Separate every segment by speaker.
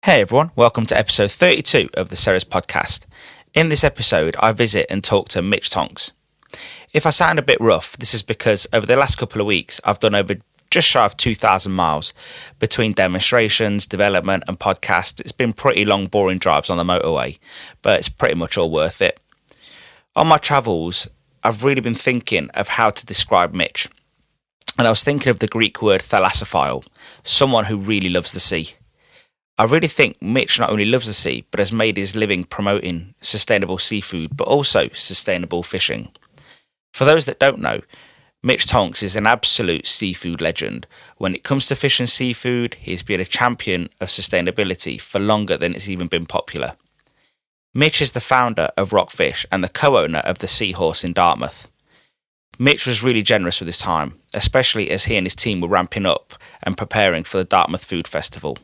Speaker 1: Hey everyone, welcome to episode 32 of the Seahorse podcast. In this episode, I visit and talk to Mitch Tonks. If I sound a bit rough, this is because over the last couple of weeks, I've done over just shy of 2,000 miles between demonstrations, development and podcasts. It's been pretty long, boring drives on the motorway, but it's pretty much all worth it. On my travels, I've really been thinking of how to describe Mitch. And I was thinking of the Greek word thalassophile, someone who really loves the sea. I really think Mitch not only loves the sea, but has made his living promoting sustainable seafood, but also sustainable fishing. For those that don't know, Mitch Tonks is an absolute seafood legend. When it comes to fish and seafood, he's been a champion of sustainability for longer than it's even been popular. Mitch is the founder of Rockfish and the co-owner of the Seahorse in Dartmouth. Mitch was really generous with his time, especially as he and his team were ramping up and preparing for the Dartmouth Food Festival.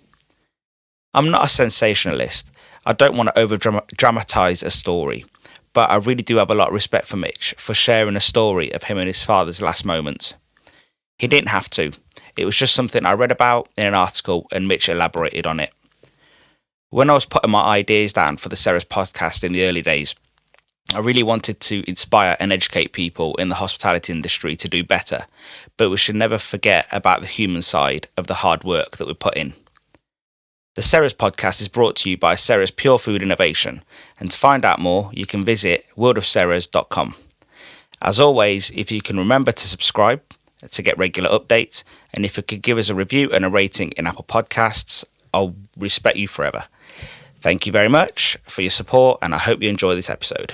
Speaker 1: I'm not a sensationalist. I don't want to over-dramatise a story, but I really do have a lot of respect for Mitch for sharing a story of him and his father's last moments. He didn't have to. It was just something I read about in an article and Mitch elaborated on it. When I was putting my ideas down for the Seahorse podcast in the early days, I really wanted to inspire and educate people in the hospitality industry to do better, but we should never forget about the human side of the hard work that we put in. The Seahorse podcast is brought to you by Seahorse Pure Food Innovation, and to find out more, you can visit worldofseahorse.com. As always, if you can remember to subscribe to get regular updates, and if you could give us a review and a rating in Apple Podcasts, I'll respect you forever. Thank you very much for your support, and I hope you enjoy this episode.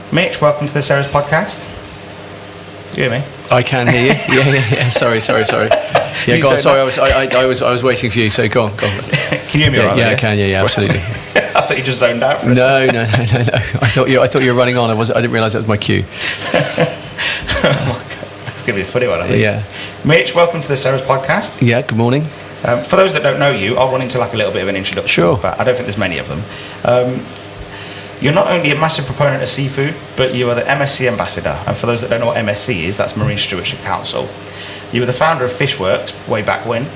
Speaker 1: Mitch, welcome to the Seahorse podcast. Do you hear me?
Speaker 2: I can hear you. Yeah. Sorry. Yeah, go on. Sorry, I was waiting for you. So go on.
Speaker 1: Can you hear me?
Speaker 2: Yeah,
Speaker 1: right?
Speaker 2: I can. Yeah, absolutely.
Speaker 1: I thought you just zoned out for a
Speaker 2: second. No. I thought you were running on. I didn't realise that was my cue.
Speaker 1: Oh my God, it's going to be a funny one, I think.
Speaker 2: Yeah.
Speaker 1: Mitch, welcome to the Seahorse podcast.
Speaker 2: Yeah. Good morning.
Speaker 1: For those that don't know you, I'll run into like a little bit of an introduction.
Speaker 2: Sure.
Speaker 1: But I don't think there's many of them. You're not only a massive proponent of seafood, but you are the MSC ambassador. And for those that don't know what MSC is, that's Marine Stewardship Council. You were the founder of Fishworks way back when,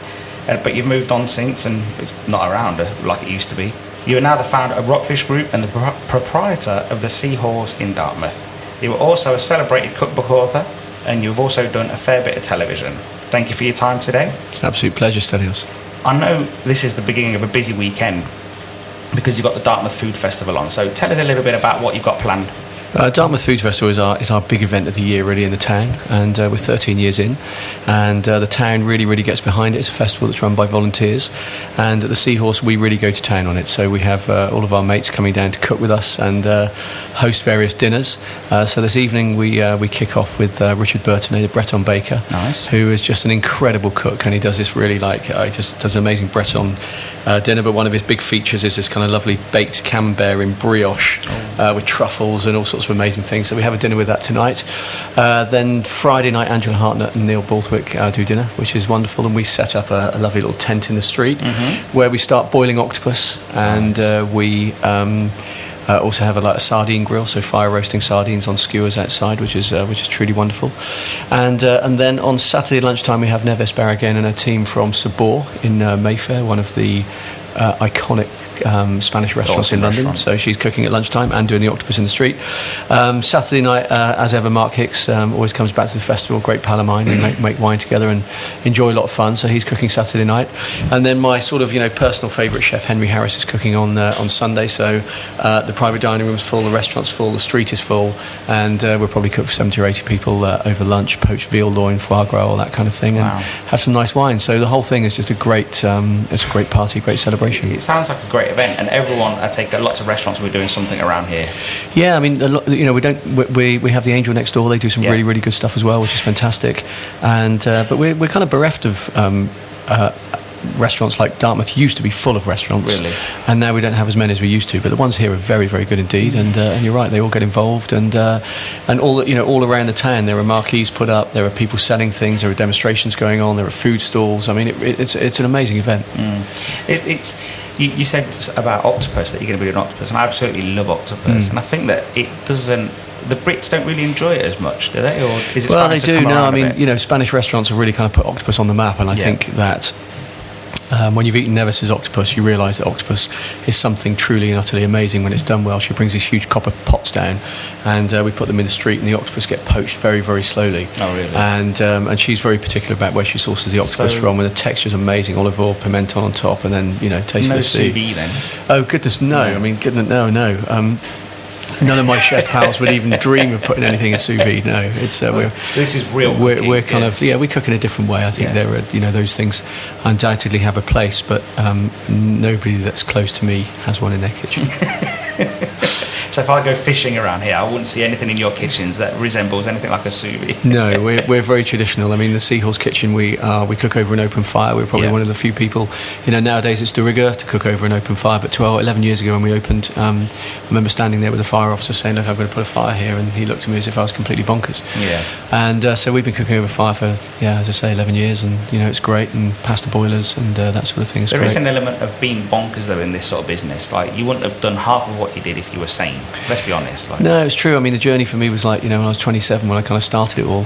Speaker 1: but you've moved on since and it's not around like it used to be. You are now the founder of Rockfish Group and the proprietor of the Seahorse in Dartmouth. You were also a celebrated cookbook author, and you've also done a fair bit of television. Thank you for your time today.
Speaker 2: It's an absolute pleasure, Stelios.
Speaker 1: I know this is the beginning of a busy weekend, because you've got the Dartmouth Food Festival on. So tell us a little bit about what you've got planned.
Speaker 2: Dartmouth Food Festival is our big event of the year, really, in the town, and we're 13 years in, and the town really gets behind it. It's a festival that's run by volunteers, and at the Seahorse we really go to town on it. So we have all of our mates coming down to cook with us and host various dinners. So this evening we kick off with Richard Burton, the Breton baker,
Speaker 1: nice,
Speaker 2: who is just an incredible cook, and he does this really he just does an amazing Breton dinner. But one of his big features is this kind of lovely baked camembert in brioche with truffles and all sorts of amazing things. So we have a dinner with that tonight. Then Friday night, Angela Hartnett and Neil Borthwick do dinner, which is wonderful, and we set up a lovely little tent in the street where we start boiling octopus, and we also have a sardine grill, so fire roasting sardines on skewers outside, which is truly wonderful. And then on Saturday lunchtime we have Neves Barragan and a team from Sabor in Mayfair, one of the iconic Spanish restaurants in London. So she's cooking at lunchtime and doing the octopus in the street. Saturday night, as ever, Mark Hicks always comes back to the festival, great pal of mine. We make wine together and enjoy a lot of fun. So he's cooking Saturday night. And then my sort of personal favourite chef, Henry Harris, is cooking on Sunday. So the private dining room's full, the restaurant's full, the street is full, and we'll probably cook for 70 or 80 people over lunch, poached veal loin, foie gras, all that kind of thing, and have some nice wine. So the whole thing is just a great party, great celebration.
Speaker 1: It sounds like a great event, and everyone, I take lots of restaurants, we're doing something around here.
Speaker 2: Yeah, I mean, we have the Angel next door. They do some really, really good stuff as well, which is fantastic. And but we're kind of bereft of restaurants. Like Dartmouth used to be full of restaurants,
Speaker 1: really,
Speaker 2: and now we don't have as many as we used to. But the ones here are very, very good indeed. And you're right, they all get involved, and all around the town there are marquees put up. There are people selling things. There are demonstrations going on. There are food stalls. I mean, it's an amazing event.
Speaker 1: You said about octopus, that you're going to be doing octopus, and I absolutely love octopus, and I think that it doesn't. The Brits don't really enjoy it as much, do they? Or is it?
Speaker 2: Well, they do. No, I mean, Spanish restaurants have really kind of put octopus on the map, and I think that. When you've eaten Nevis's octopus, you realise that octopus is something truly and utterly amazing when it's done well. She brings these huge copper pots down, and we put them in the street, and the octopus get poached very, very slowly.
Speaker 1: Oh, really?
Speaker 2: And she's very particular about where she sources the octopus from, and the texture's amazing. Olive oil, pimenton on top, and then taste of the sea.
Speaker 1: No sous vide then?
Speaker 2: Oh goodness, no. I mean, no. None of my chef pals would even dream of putting anything in sous vide. No, it's
Speaker 1: this is real.
Speaker 2: We're kind of we cook in a different way. I think there are those things undoubtedly have a place, but nobody that's close to me has one in their kitchen.
Speaker 1: So if I go fishing around here, I wouldn't see anything in your kitchens that resembles anything like a sous vide.
Speaker 2: No, we're very traditional. I mean, the Seahorse kitchen, we cook over an open fire. We're probably one of the few people. Nowadays it's de rigueur to cook over an open fire, but 11 years ago when we opened, I remember standing there with a fire officer saying, "Look, I'm going to put a fire here," and he looked at me as if I was completely bonkers.
Speaker 1: Yeah.
Speaker 2: And so we've been cooking over fire for, as I say, 11 years, and it's great, and past the boilers and that sort of thing.
Speaker 1: There is an element of being bonkers though in this sort of business. Like, you wouldn't have done half of what you did if you were sane. Let's be honest.
Speaker 2: No, it's true. I mean, the journey for me was like, when I was 27, when I kind of started it all,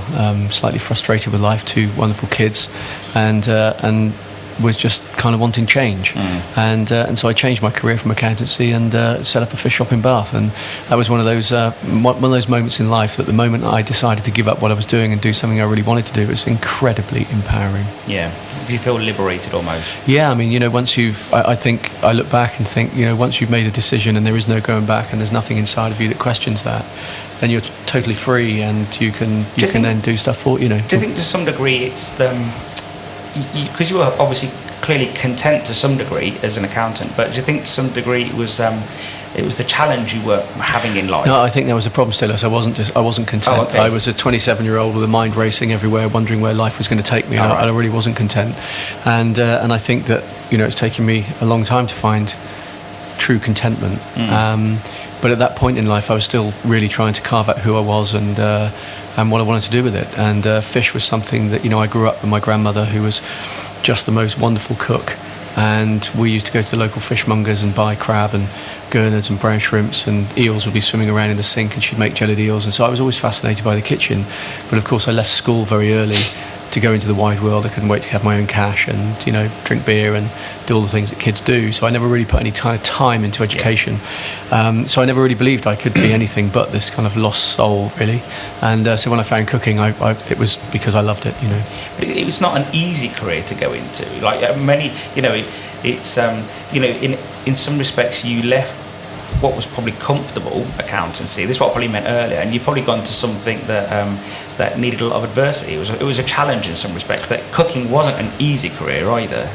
Speaker 2: slightly frustrated with life, 2 wonderful kids, and was just kind of wanting change. And so I changed my career from accountancy and set up a fish shop in Bath. And that was one of those moments in life that the moment I decided to give up what I was doing and do something I really wanted to do, it was incredibly empowering.
Speaker 1: Yeah. Do you feel liberated almost?
Speaker 2: Yeah, I mean, once I think, I look back and think, once you've made a decision and there is no going back and there's nothing inside of you that questions that, then you're totally free and you can then do stuff for. Do
Speaker 1: you think to some degree it's because you were obviously clearly content to some degree as an accountant, but do you think to some degree it was the challenge you were having in life?
Speaker 2: No, I think there was a problem still. I wasn't content.
Speaker 1: Oh, okay.
Speaker 2: I was a 27-year-old with a mind racing everywhere, wondering where life was going to take me, and I really wasn't content. And I think that it's taken me a long time to find true contentment. But at that point in life, I was still really trying to carve out who I was and what I wanted to do with it. And fish was something that I grew up with my grandmother, who was just the most wonderful cook. And we used to go to the local fishmongers and buy crab and gurnards and brown shrimps, and eels would be swimming around in the sink, and she'd make jellied eels. And so I was always fascinated by the kitchen. But of course I left school very early to go into the wide world. I couldn't wait to have my own cash and drink beer and do all the things that kids do. So I never really put any time into education. So I never really believed I could be anything but this kind of lost soul, really. And so when I found cooking, it was because I loved it.
Speaker 1: But it was not an easy career to go into. Like many, it's in some respects you left what was probably comfortable accountancy. This is what I probably meant earlier, and you've probably gone to something that needed a lot of adversity. It was a challenge in some respects. That cooking wasn't an easy career either.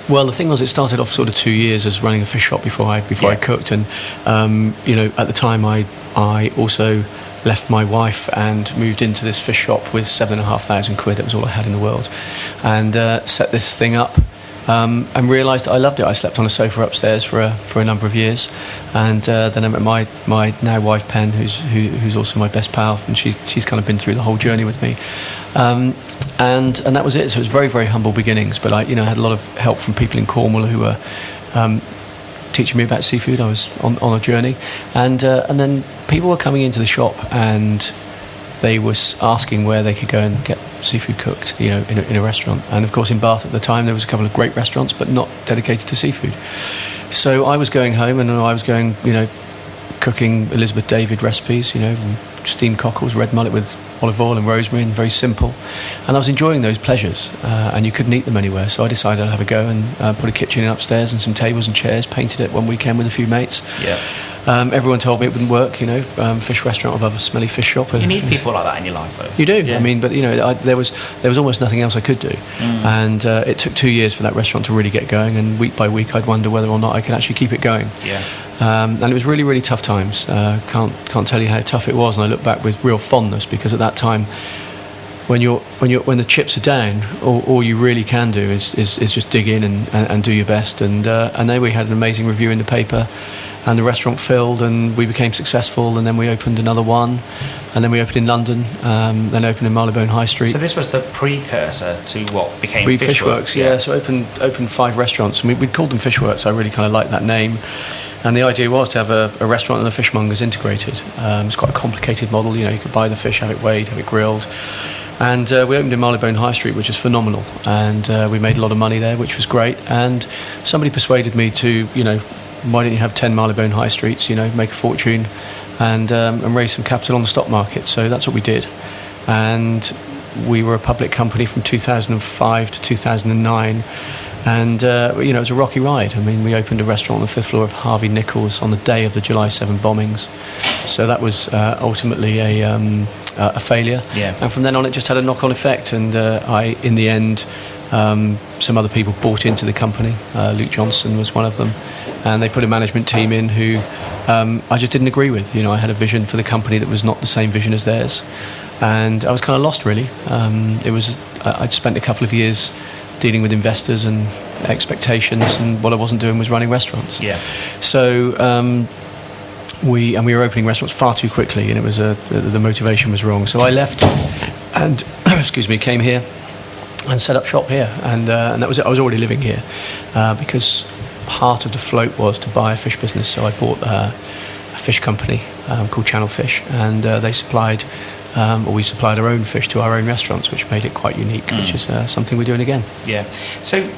Speaker 2: Well, the thing was, it started off sort of 2 years as running a fish shop before I cooked, and at the time I also left my wife and moved into this fish shop with £7,500. That was all I had in the world, and set this thing up. And realised that I loved it. I slept on a sofa upstairs for a number of years, and then I met my now wife Pen, who's also my best pal, and she's kind of been through the whole journey with me, and that was it. So it was very, very humble beginnings, but I had a lot of help from people in Cornwall who were teaching me about seafood. I was on a journey, and then people were coming into the shop and they were asking where they could go and get seafood cooked, in a restaurant. And of course in Bath at the time there was a couple of great restaurants, but not dedicated to seafood. So I was going home and I was going, cooking Elizabeth David recipes, steamed cockles, red mullet with olive oil and rosemary, and very simple. And I was enjoying those pleasures, and you couldn't eat them anywhere. So I decided I'd have a go and put a kitchen in upstairs and some tables and chairs, painted it one weekend with a few mates.
Speaker 1: Yeah.
Speaker 2: Everyone told me it wouldn't work, fish restaurant above a smelly fish shop.
Speaker 1: You need people like that in your life, though.
Speaker 2: You do.
Speaker 1: Yeah.
Speaker 2: I mean, but there was almost nothing else I could do, and it took 2 years for that restaurant to really get going. And week by week, I'd wonder whether or not I could actually keep it going.
Speaker 1: Yeah.
Speaker 2: And it was really, really tough times. Can't tell you how tough it was, and I look back with real fondness, because at that time, when the chips are down, all you really can do is just dig in and do your best. And then we had an amazing review in the paper, and the restaurant filled, and we became successful. And then we opened another one, and then we opened in London, then opened in Marylebone High Street.
Speaker 1: So this was the precursor to what became
Speaker 2: Fishworks. Yeah. So opened 5 restaurants, and we'd called them Fishworks. I really kind of liked that name. And the idea was to have a restaurant and a fishmongers integrated. It's quite a complicated model. You could buy the fish, have it weighed, have it grilled. And we opened in Marylebone High Street, which is phenomenal. And we made a lot of money there, which was great. And somebody persuaded me to, why don't you have 10 Marylebone High Streets, make a fortune and raise some capital on the stock market. So that's what we did. And we were a public company from 2005 to 2009. And, it was a rocky ride. I mean, we opened a restaurant on the 5th floor of Harvey Nichols on the day of the July 7 bombings. So that was ultimately a failure.
Speaker 1: Yeah.
Speaker 2: And from then on, it just had a knock-on effect. And in the end, some other people bought into the company. Luke Johnson was one of them. And they put a management team in who I just didn't agree with. I had a vision for the company that was not the same vision as theirs. And I was kind of lost, really. I'd spent a couple of years dealing with investors and expectations, and what I wasn't doing was running restaurants.
Speaker 1: Yeah.
Speaker 2: So we were opening restaurants far too quickly, and it was the motivation was wrong. So I left and came here and set up shop here, and that was it. I was already living here because part of the float was to buy a fish business. So I bought a fish company called Channel Fish, and they supplied. We supplied our own fish to our own restaurants, which made it quite unique, which is something we're doing again.
Speaker 1: Yeah. So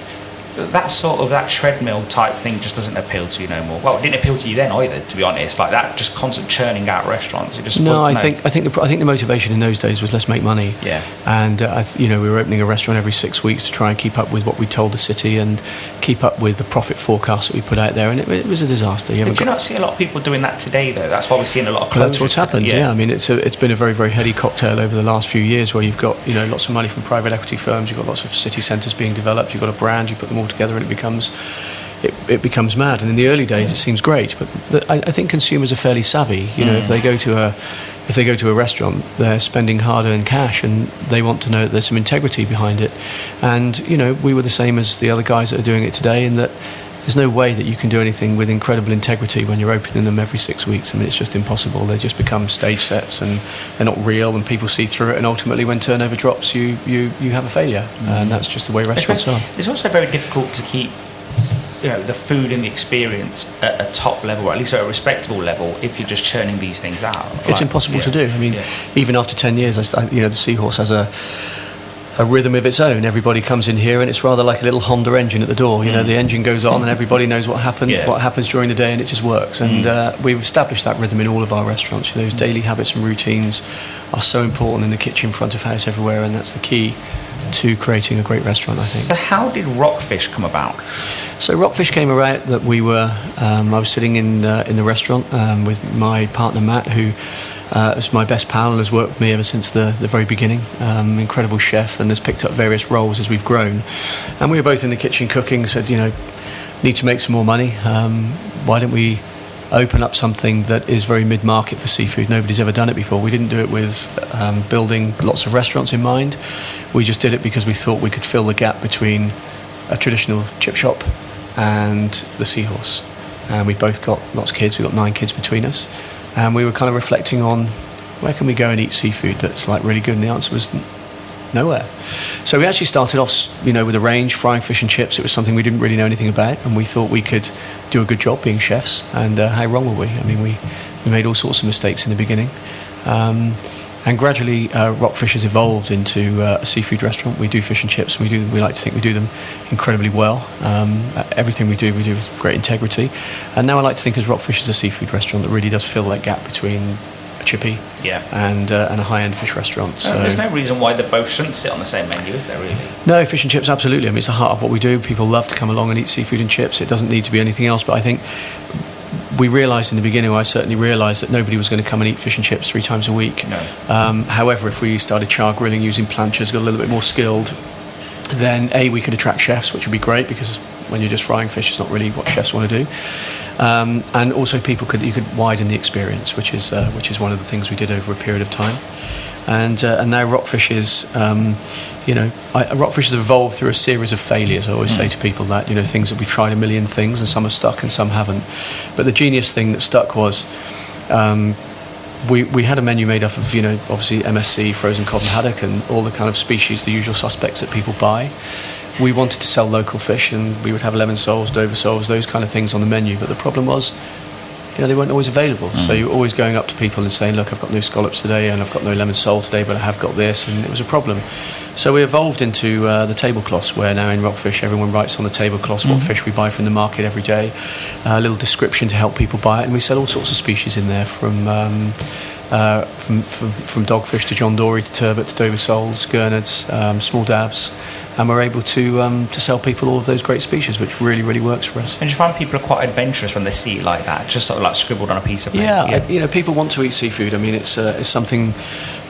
Speaker 1: that treadmill type thing just doesn't appeal to you no more. Well, it didn't appeal to you then either, to be honest. Like that, just constant churning out restaurants. It just
Speaker 2: I think the motivation in those days was let's make money.
Speaker 1: Yeah.
Speaker 2: And we were opening a restaurant every 6 weeks to try and keep up with what we told the city and keep up with the profit forecast that we put out there, and it was a disaster.
Speaker 1: But do you not see a lot of people doing that today, though? That's why we're seeing a lot of closures.
Speaker 2: That's what's happened. Yeah. I mean, it's been a very, very heady cocktail over the last few years, where you've got lots of money from private equity firms, you've got lots of city centres being developed, you've got a brand, you put them all together, and it becomes mad. And in the early days, it seems great, but I think consumers are fairly savvy. If they go to a restaurant, they're spending hard-earned cash, and they want to know that there's some integrity behind it. And we were the same as the other guys that are doing it today, in that there's no way that you can do anything with incredible integrity when you're opening them every 6 weeks. I mean, it's just impossible. They just become stage sets, and they're not real, and people see through it. And ultimately, when turnover drops, you have a failure, and that's just the way restaurants are.
Speaker 1: It's also very difficult to keep the food and the experience at a top level, or at least at a respectable level, if you're just churning these things out.
Speaker 2: It's impossible to do. I mean, even after 10 years, the Seahorse has a rhythm of its own. Everybody comes in here, and it's rather like a little Honda engine at the door. The engine goes on, and everybody knows what happens during the day, and it just works. And we've established that rhythm in all of our restaurants. Those daily habits and routines are so important in the kitchen, front of house, everywhere, and that's the key to creating a great restaurant, I think.
Speaker 1: So how did Rockfish come about?
Speaker 2: So Rockfish came about that we were. I was sitting in the restaurant with my partner Matt, who is my best pal and has worked with me ever since the very beginning. Incredible chef, and has picked up various roles as we've grown. And we were both in the kitchen cooking. Said, need to make some more money. Why don't we open up something that is very mid-market for seafood? Nobody's ever done it before. We didn't do it with building lots of restaurants in mind. We just did it because we thought we could fill the gap between a traditional chip shop and the Seahorse. And we both got lots of kids. We've got 9 kids between us. And we were kind of reflecting on where can we go and eat seafood that's like really good, and the answer was nowhere. So we actually started off, with a range, frying fish and chips. It was something we didn't really know anything about, and we thought we could do a good job being chefs. And how wrong were we? I mean, we made all sorts of mistakes in the beginning. And gradually, Rockfish has evolved into a seafood restaurant. We do fish and chips. We like to think we do them incredibly well. Everything we do with great integrity. And now I like to think as Rockfish is a seafood restaurant that really does fill that gap between a chippy and a high-end fish restaurant. So
Speaker 1: there's no reason why they both shouldn't sit on the same menu, is there really?
Speaker 2: No, fish and chips, absolutely. I mean, it's the heart of what we do. People love to come along and eat seafood and chips. It doesn't need to be anything else. But I think we realised in the beginning, I certainly realised that nobody was going to come and eat fish and chips 3 times a week.
Speaker 1: No.
Speaker 2: However, if we started char grilling using planchas, got a little bit more skilled, then we could attract chefs, which would be great, because when you're just frying fish, it's not really what chefs want to do. And also you could widen the experience, which is one of the things we did over a period of time. And now Rockfish is, Rockfish has evolved through a series of failures. I always say to people that, things that we've tried a million things and some have stuck and some haven't. But the genius thing that stuck was we had a menu made up of, obviously MSC, frozen cod and haddock, and all the kind of species, the usual suspects that people buy. We wanted to sell local fish, and we would have lemon soles, Dover soles, those kind of things on the menu. But the problem was, they weren't always available. So you're always going up to people and saying, look, I've got no scallops today and I've got no lemon sole today, but I have got this, and it was a problem. So we evolved into the tablecloths, where now in Rockfish everyone writes on the tablecloths what fish we buy from the market every day, a little description to help people buy it, and we sell all sorts of species in there, from dogfish to John Dory to turbot to Dover soles, gurnards, small dabs. And we're able to sell people all of those great species, which really, really works for us.
Speaker 1: And do you find people are quite adventurous when they see it like that, just sort of like scribbled on a piece of paper?
Speaker 2: Yeah, people want to eat seafood. I mean, it's something,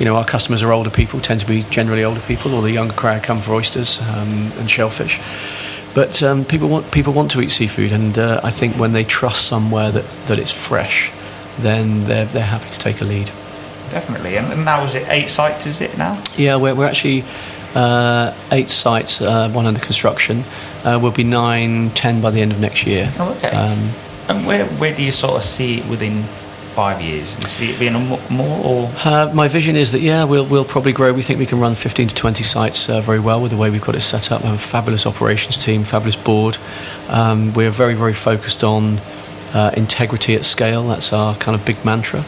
Speaker 2: our customers are older people, tend to be generally older people, or the younger crowd come for oysters and shellfish. But people want to eat seafood, and I think when they trust somewhere that it's fresh, then they're happy to take a lead.
Speaker 1: Definitely. And now, is it 8 sites, is it now?
Speaker 2: Yeah, we're actually 8 sites, 1 under construction. Will be 9, 10 by the end of next year.
Speaker 1: Oh, okay. And where do you sort of see it within 5 years? Do you see it being more, or?
Speaker 2: My vision is that, we'll probably grow. We think we can run 15 to 20 sites very well with the way we've got it set up. We have a fabulous operations team, fabulous board. We're very, very focused on integrity at scale. That's our kind of big mantra.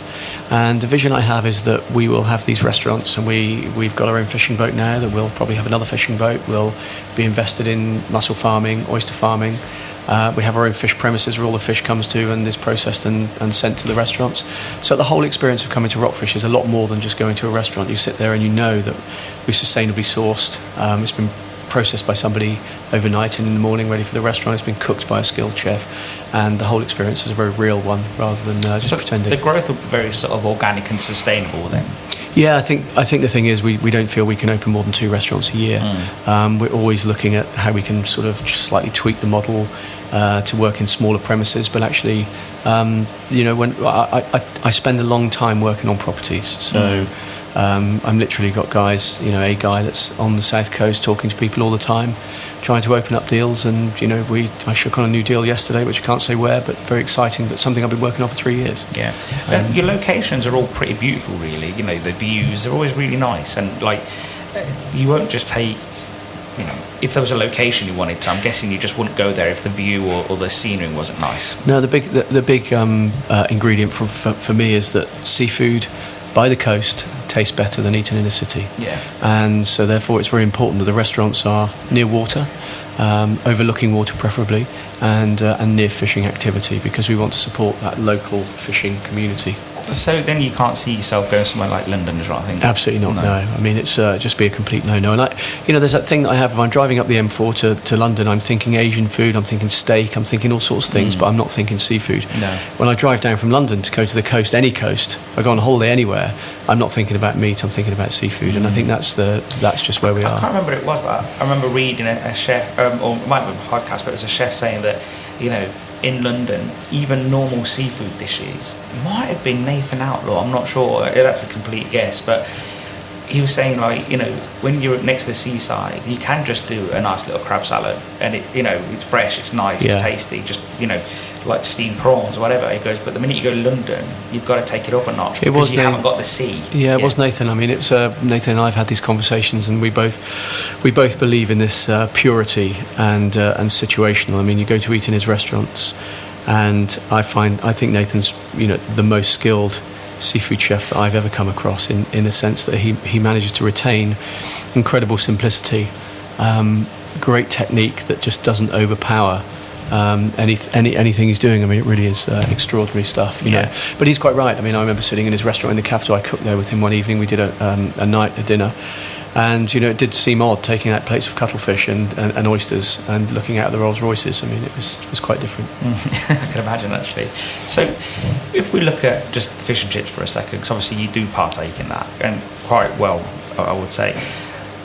Speaker 2: And the vision I have is that we will have these restaurants, and we've got our own fishing boat now, that we'll probably have another fishing boat. We'll be invested in mussel farming, oyster farming. We have our own fish premises where all the fish comes to and is processed and sent to the restaurants. So the whole experience of coming to Rockfish is a lot more than just going to a restaurant. You sit there and you know that we're sustainably sourced. It's been processed by somebody overnight, and in the morning ready for the restaurant. It's been cooked by a skilled chef, and the whole experience is a very real one, rather than just pretending.
Speaker 1: The growth will be very sort of organic and sustainable then.
Speaker 2: Yeah, I think the thing is we don't feel we can open more than 2 restaurants a year. We're always looking at how we can sort of just slightly tweak the model to work in smaller premises, but actually when I spend a long time working on properties, so I'm literally got guys, a guy that's on the south coast talking to people all the time, trying to open up deals, and I shook on a new deal yesterday, which I can't say where, but very exciting, but something I've been working on for 3 years.
Speaker 1: Yeah. And your locations are all pretty beautiful, really. The views are always really nice, and you won't just take, if there was a location you wanted to, I'm guessing you just wouldn't go there if the view or the scenery wasn't nice.
Speaker 2: No, the big ingredient for me is that seafood by the coast tastes better than eaten in a city.
Speaker 1: Yeah.
Speaker 2: And so therefore it's very important that the restaurants are near water, overlooking water preferably, and near fishing activity, because we want to support that local fishing community.
Speaker 1: So then you can't see yourself going somewhere like London, is what I think?
Speaker 2: Absolutely not, no. I mean, it's just be a complete no-no. And there's that thing that I have, if I'm driving up the M4 to London, I'm thinking Asian food, I'm thinking steak, I'm thinking all sorts of things, but I'm not thinking seafood.
Speaker 1: No.
Speaker 2: When I drive down from London to go to the coast, any coast, I go on a holiday anywhere, I'm not thinking about meat, I'm thinking about seafood, and I think that's just where we are.
Speaker 1: I can't remember what it was, but I remember reading a chef, or it might have been a podcast, but it was a chef saying that, in London, even normal seafood dishes, might have been Nathan Outlaw, I'm not sure, that's a complete guess, but he was saying, when you're next to the seaside, you can just do a nice little crab salad, and it's fresh, it's nice, it's tasty, just like steamed prawns or whatever. He goes, but the minute you go to London, you've got to take it up a notch, because you haven't got the sea.
Speaker 2: It was Nathan. I mean, it's Nathan and I have had these conversations, and we both believe in this purity and situational. I mean, you go to eat in his restaurants, and I think Nathan's the most skilled seafood chef that I've ever come across, in the sense that he manages to retain incredible simplicity, great technique that just doesn't overpower anything he's doing. I mean, it really is extraordinary stuff, you know. But he's quite right. I mean, I remember sitting in his restaurant in the capital. I cooked there with him one evening. We did a dinner, And it did seem odd taking out plates of cuttlefish and oysters and looking out at the Rolls Royces. I mean, it was quite different.
Speaker 1: I can imagine, actually. So if we look at just fish and chips for a second, because obviously you do partake in that, and quite well, I would say.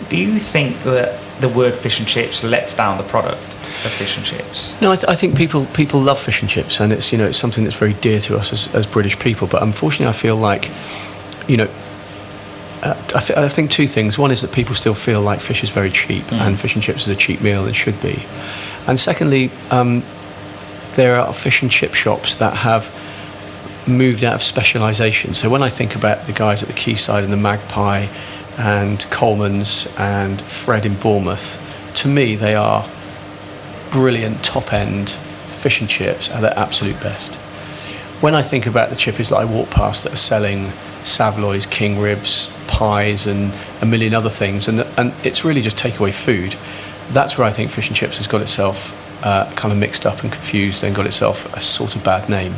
Speaker 1: Do you think that the word fish and chips lets down the product of fish and chips?
Speaker 2: No, I think people love fish and chips, and it's it's something that's very dear to us as British people. But unfortunately, I feel like I think two things. One is that people still feel like fish is very cheap, and fish and chips is a cheap meal and should be. And secondly, there are fish and chip shops that have moved out of specialisation. So when I think about the guys at the Quayside and the Magpie and Coleman's and Fred in Bournemouth, to me they are brilliant top-end fish and chips at their absolute best. When I think about the chippies that I walk past that are selling Savoys, king ribs, pies and a million other things, and it's really just takeaway food, that's where I think fish and chips has got itself kind of mixed up and confused and got itself a sort of bad name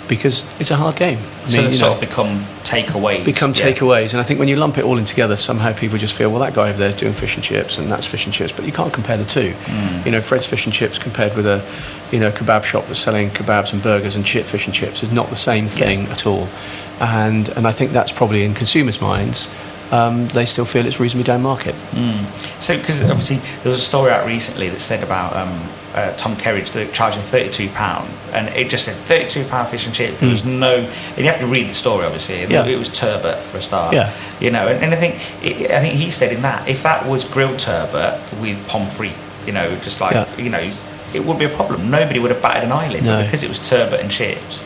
Speaker 2: because it's a hard game.
Speaker 1: So they sort of become takeaways.
Speaker 2: Takeaways, and I think when you lump it all in together, somehow people just feel, well, that guy over there is doing fish and chips and that's fish and chips, but you can't compare the two. Fred's fish and chips compared with a kebab shop that's selling kebabs and burgers and fish and chips is not the same thing at all. And I think that's probably in consumers' minds. They still feel it's reasonably down market.
Speaker 1: So, because obviously there was a story out recently that said about Tom Kerridge charging £32, and it just said £32 fish and chips. There was no, and you have to read the story obviously. It was turbot for a start. And I think he said in that if that was grilled turbot with pommes frites, it would be a problem. Nobody would have batted an eyelid, but because it was turbot and chips.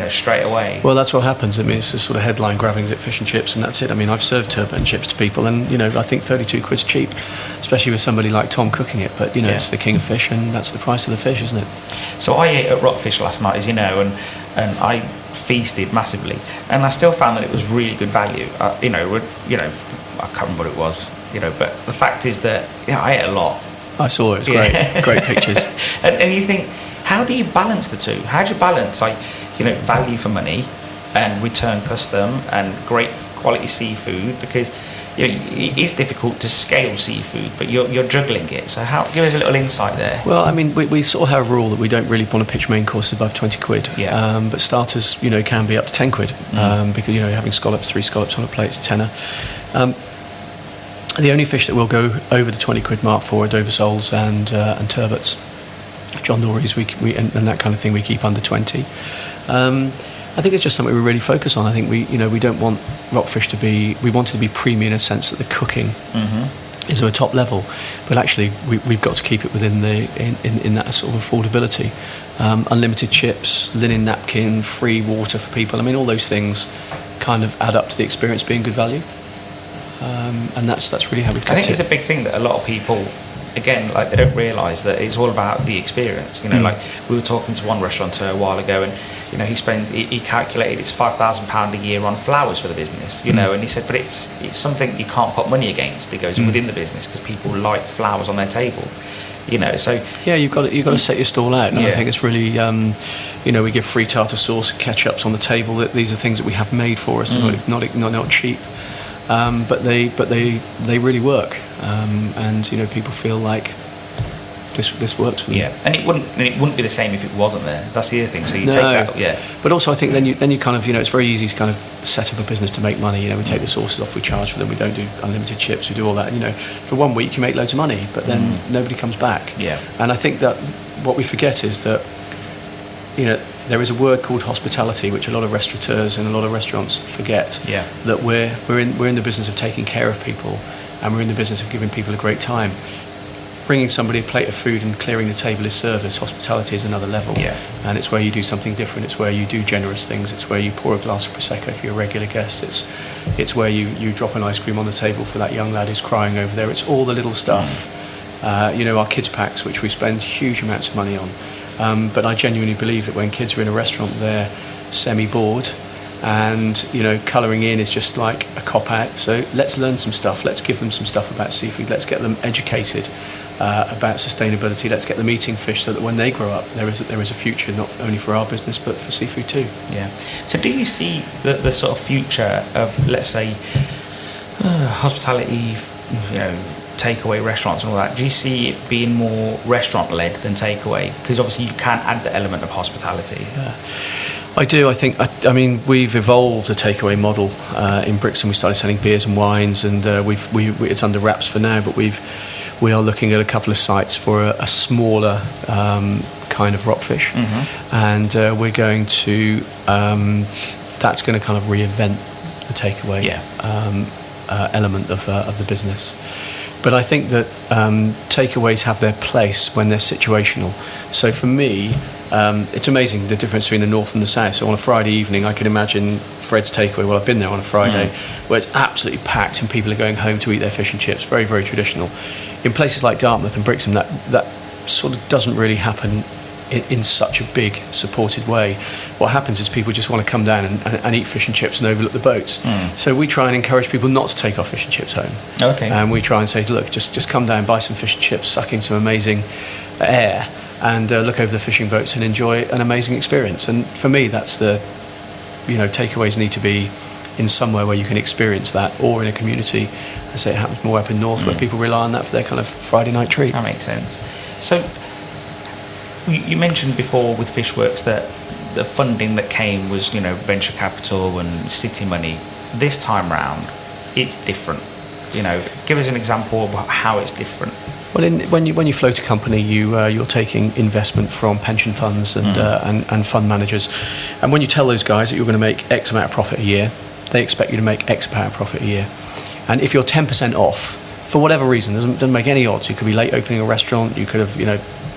Speaker 1: Straight away.
Speaker 2: Well, that's what happens. I mean, it's a sort of headline grabbing at fish and chips, and that's it. I mean, I've served turbot and chips to people, and I think 32 quid's cheap, especially with somebody like Tom cooking it. But it's the king of fish, and that's the price of the fish, isn't it? So
Speaker 1: I ate at Rockfish last night, as you know, and I feasted massively, and I still found that it was really good value. I can't remember what it was, but the fact is that I ate a lot.
Speaker 2: I saw it. It was great, great pictures.
Speaker 1: And you think, how do you balance the two? How do you balance value for money and return custom and great quality seafood? Because it is difficult to scale seafood, but you're juggling it. So give us a little insight there.
Speaker 2: Well, I mean, we sort of have a rule that we don't really want to pitch main courses above 20 quid. But starters, can be up to 10 quid because having scallops, 3 scallops on a plate is a tenner. The only fish that will go over the 20 quid mark for are Dover soles and turbots. John Dory's and that kind of thing we keep under 20. I think it's just something we really focus on. I think we don't want Rockfish to be. We want it to be premium in a sense that the cooking is of a top level, but actually we've got to keep it within in that sort of affordability. Unlimited chips, linen napkin, free water for people. I mean, all those things kind of add up to the experience being good value. And that's really how we've kept it.
Speaker 1: I think it's a big thing that a lot of people, again, they don't realise that it's all about the experience. Like we were talking to one restaurateur a while ago, and he calculated it's £5,000 a year on flowers for the business. And he said, but it's something you can't put money against. It goes within the business because people like flowers on their table. So
Speaker 2: you've got to set your stall out. And I think it's really, we give free tartar sauce, ketchups on the table. That these are things that we have made for us, not cheap. But they really work, and people feel like this works for them.
Speaker 1: And it wouldn't be the same if it wasn't there. That's the other thing. So you take that,
Speaker 2: But also, I think then you kind of it's very easy to kind of set up a business to make money. We take the sauces off, we charge for them, we don't do unlimited chips, we do all that. And, for 1 week you make loads of money, but then nobody comes back. And I think that what we forget is that there is a word called hospitality, which a lot of restaurateurs and a lot of restaurants forget. That we're in the business of taking care of people, and we're in the business of giving people a great time. Bringing somebody a plate of food and clearing the table is service. Hospitality is another level, and it's where you do something different. It's where you do generous things. It's where you pour a glass of prosecco for your regular guest. It's where you drop an ice cream on the table for that young lad who's crying over there. It's all the little stuff. Our kids packs, which we spend huge amounts of money on. But I genuinely believe that when kids are in a restaurant, they're semi-bored, and colouring in is just like a cop-out. So let's learn some stuff. Let's give them some stuff about seafood. Let's get them educated about sustainability. Let's get them eating fish so that when they grow up, there is a future not only for our business but for seafood too.
Speaker 1: So do you see the sort of future of, let's say, Hospitality, takeaway restaurants and all that, do you see it being more restaurant-led than takeaway? Because obviously you can add the element of hospitality.
Speaker 2: Yeah. I do. I think. I mean, we've evolved a takeaway model in Brixton. We started selling beers and wines, and it's under wraps for now. But we are looking at a couple of sites for a smaller kind of rockfish, and we're going to. That's going to kind of reinvent the takeaway element of the business. But I think that takeaways have their place when they're situational. So for me, it's amazing the difference between the north and the south. So on a Friday evening, I can imagine Fred's takeaway. Well, I've been there on a Friday where it's absolutely packed and people are going home to eat their fish and chips. Very, very traditional. In places like Dartmouth and Brixton, that sort of doesn't really happen in such a big supported way. What happens is people just want to come down and eat fish and chips and overlook the boats. So we try and encourage people not to take our fish and chips home.
Speaker 1: Okay.
Speaker 2: And we try and say, look, just come down, buy some fish and chips, suck in some amazing air, and look over the fishing boats and enjoy an amazing experience. And for me, that's takeaways need to be in somewhere where you can experience that, or in a community. I say it happens more up in North, where people rely on that for their kind of Friday night treat.
Speaker 1: That makes sense. So you mentioned before with Fishworks that the funding that came was, venture capital and city money. This time round, it's different. Give us an example of how it's different.
Speaker 2: Well, when you float a company, you're taking investment from pension funds and fund managers, and when you tell those guys that you're going to make X amount of profit a year, they expect you to make X amount of profit a year. And if you're 10% off, for whatever reason, doesn't make any odds. You could be late opening a restaurant. You could have,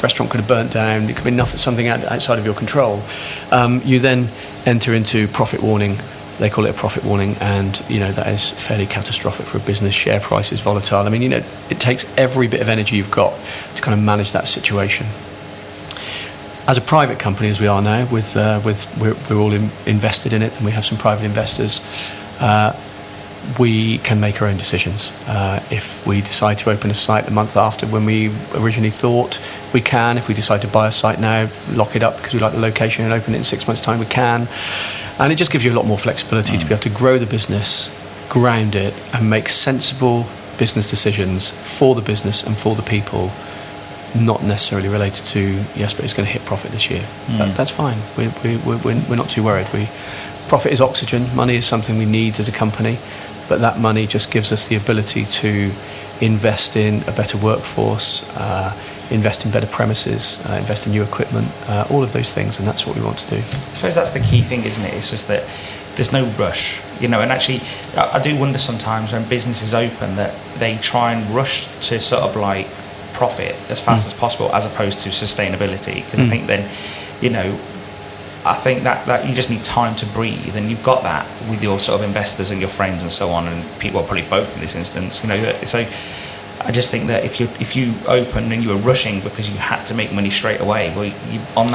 Speaker 2: restaurant could have burnt down. It could be something outside of your control. You then enter into profit warning. They call it a profit warning, and that is fairly catastrophic for a business. Share price is volatile. I mean, it takes every bit of energy you've got to kind of manage that situation. As a private company, as we are now, we're all invested in it, and we have some private investors. We can make our own decisions. If we decide to open a site a month after when we originally thought, we can. If we decide to buy a site now, lock it up because we like the location and open it in 6 months' time, we can. And it just gives you a lot more flexibility to be able to grow the business, ground it, and make sensible business decisions for the business and for the people, not necessarily related to, yes, but it's going to hit profit this year. That's fine. We're not too worried. Profit is oxygen. Money is something we need as a company. But that money just gives us the ability to invest in a better workforce, invest in better premises, invest in new equipment, all of those things, and that's what we want to do.
Speaker 1: I suppose that's the key thing, isn't it? It's just that there's no rush, and actually I do wonder sometimes when businesses open that they try and rush to sort of like profit as fast as possible as opposed to sustainability, because I think then, I think that you just need time to breathe, and you've got that with your sort of investors and your friends and so on, and people, well, probably both in this instance. So I just think that if you open and you were rushing because you had to make money straight away, well, on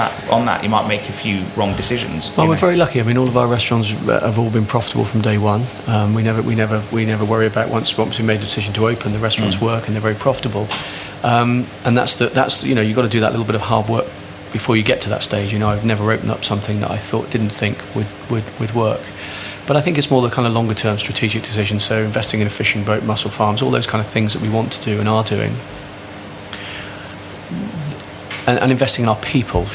Speaker 1: that you might make a few wrong decisions.
Speaker 2: Well, we're very lucky. I mean, all of our restaurants have all been profitable from day one. We never worry about once we made the decision to open, the restaurants work and they're very profitable. And that's you've got to do that little bit of hard work before you get to that stage. I've never opened up something that I didn't think would work. But I think it's more the kind of longer term strategic decision. So investing in a fishing boat, mussel farms, all those kind of things that we want to do and are doing. And investing in our people,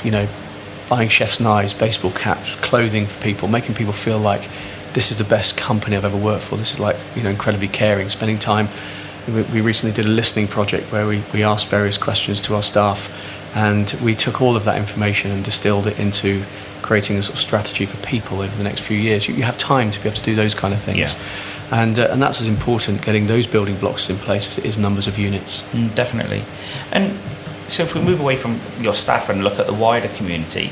Speaker 2: buying chef's knives, baseball caps, clothing for people, making people feel like this is the best company I've ever worked for. This is like, incredibly caring, spending time. We recently did a listening project where we asked various questions to our staff, and we took all of that information and distilled it into creating a sort of strategy for people over the next few years. You have time to be able to do those kind of things. And that's as important, getting those building blocks in place, as it is numbers of units.
Speaker 1: Definitely. And so if we move away from your staff and look at the wider community,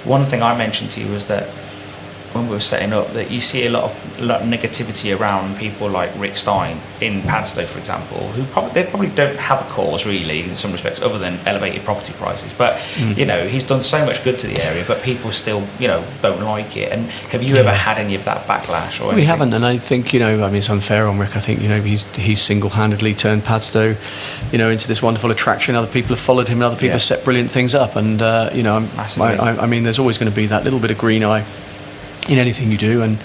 Speaker 1: one thing I mentioned to you was that when we were setting up, that you see a lot of negativity around people like Rick Stein in Padstow, for example, who probably don't have a cause really in some respects other than elevated property prices. But he's done so much good to the area, but people still don't like it. And have you ever had any of that backlash? Or
Speaker 2: we haven't, and I think it's unfair on Rick. I think he's single-handedly turned Padstow into this wonderful attraction. Other people have followed him, and other people have set brilliant things up. And I mean, there's always going to be that little bit of green eye in anything you do, and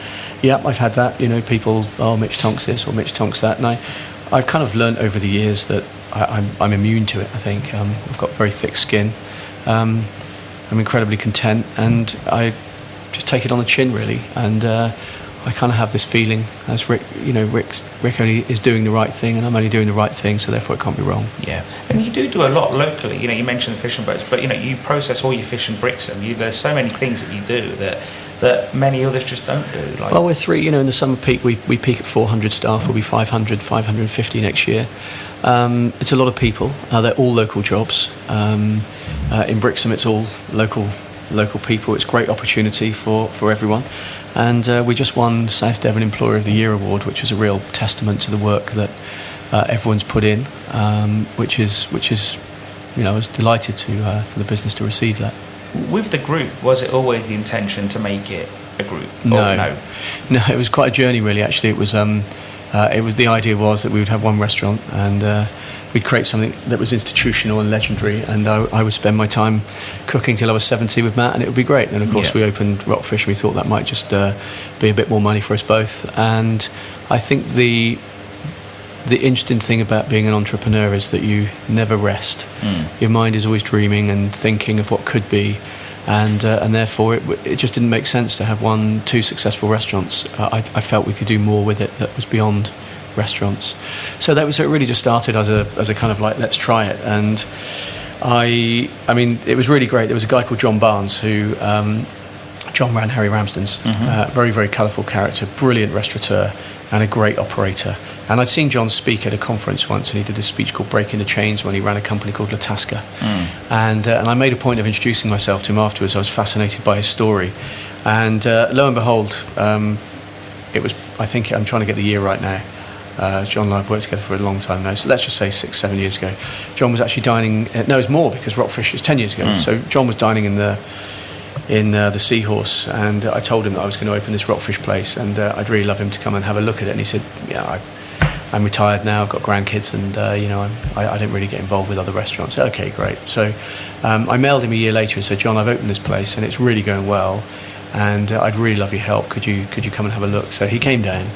Speaker 2: Yeah, I've had that. People, Mitch Tonks this or Mitch Tonks that, and I've kind of learned over the years that I'm immune to it. I think I've got very thick skin. I'm incredibly content, and I just take it on the chin, really. And I kind of have this feeling, as Rick only is doing the right thing, and I'm only doing the right thing, so therefore it can't be wrong.
Speaker 1: Yeah, and you do a lot locally. You mentioned the fishing boats, but you process all your fish and bricks them. There's so many things that you do that many others just don't do.
Speaker 2: Well, we're three. In the summer peak, we peak at 400 staff. We'll be 500, 550 next year. It's a lot of people. They're all local jobs. In Brixham, it's all local people. It's a great opportunity for everyone. And we just won South Devon Employer of the Year award, which is a real testament to the work that everyone's put in. Which is I was delighted for the business to receive that.
Speaker 1: With the group, was it always the intention to make it a group?
Speaker 2: No, it was quite a journey, really. Actually, it was the idea was that we would have one restaurant, and we'd create something that was institutional and legendary, and I would spend my time cooking till I was 70 with Matt, and it would be great. And of course, we opened Rockfish, and we thought that might just be a bit more money for us both. And I think the interesting thing about being an entrepreneur is that you never rest. Your mind is always dreaming and thinking of what could be, and therefore it just didn't make sense to have two successful restaurants. I felt we could do more with it that was beyond restaurants. So it really just started as a kind of like, let's try it. And I mean it was really great. There was a guy called John Barnes who John ran Harry Ramsden's. Very, very colourful character, brilliant restaurateur and a great operator. And I'd seen John speak at a conference once, and he did this speech called Breaking the Chains when he ran a company called Latasca. And I made a point of introducing myself to him afterwards. I was fascinated by his story. And lo and behold, it was, I think, I'm trying to get the year right now. John and I have worked together for a long time now, so let's just say 6-7 years ago. John was actually dining, no, it was more, because Rockfish was 10 years ago. So John was dining in the Seahorse, and I told him that I was going to open this Rockfish place, and I'd really love him to come and have a look at it. And he said, yeah, I'm retired now, I've got grandkids, and I don't really get involved with other restaurants. Okay, great. So I mailed him a year later and said, John, I've opened this place and it's really going well, and I'd really love your help. Could you come and have a look? So he came down,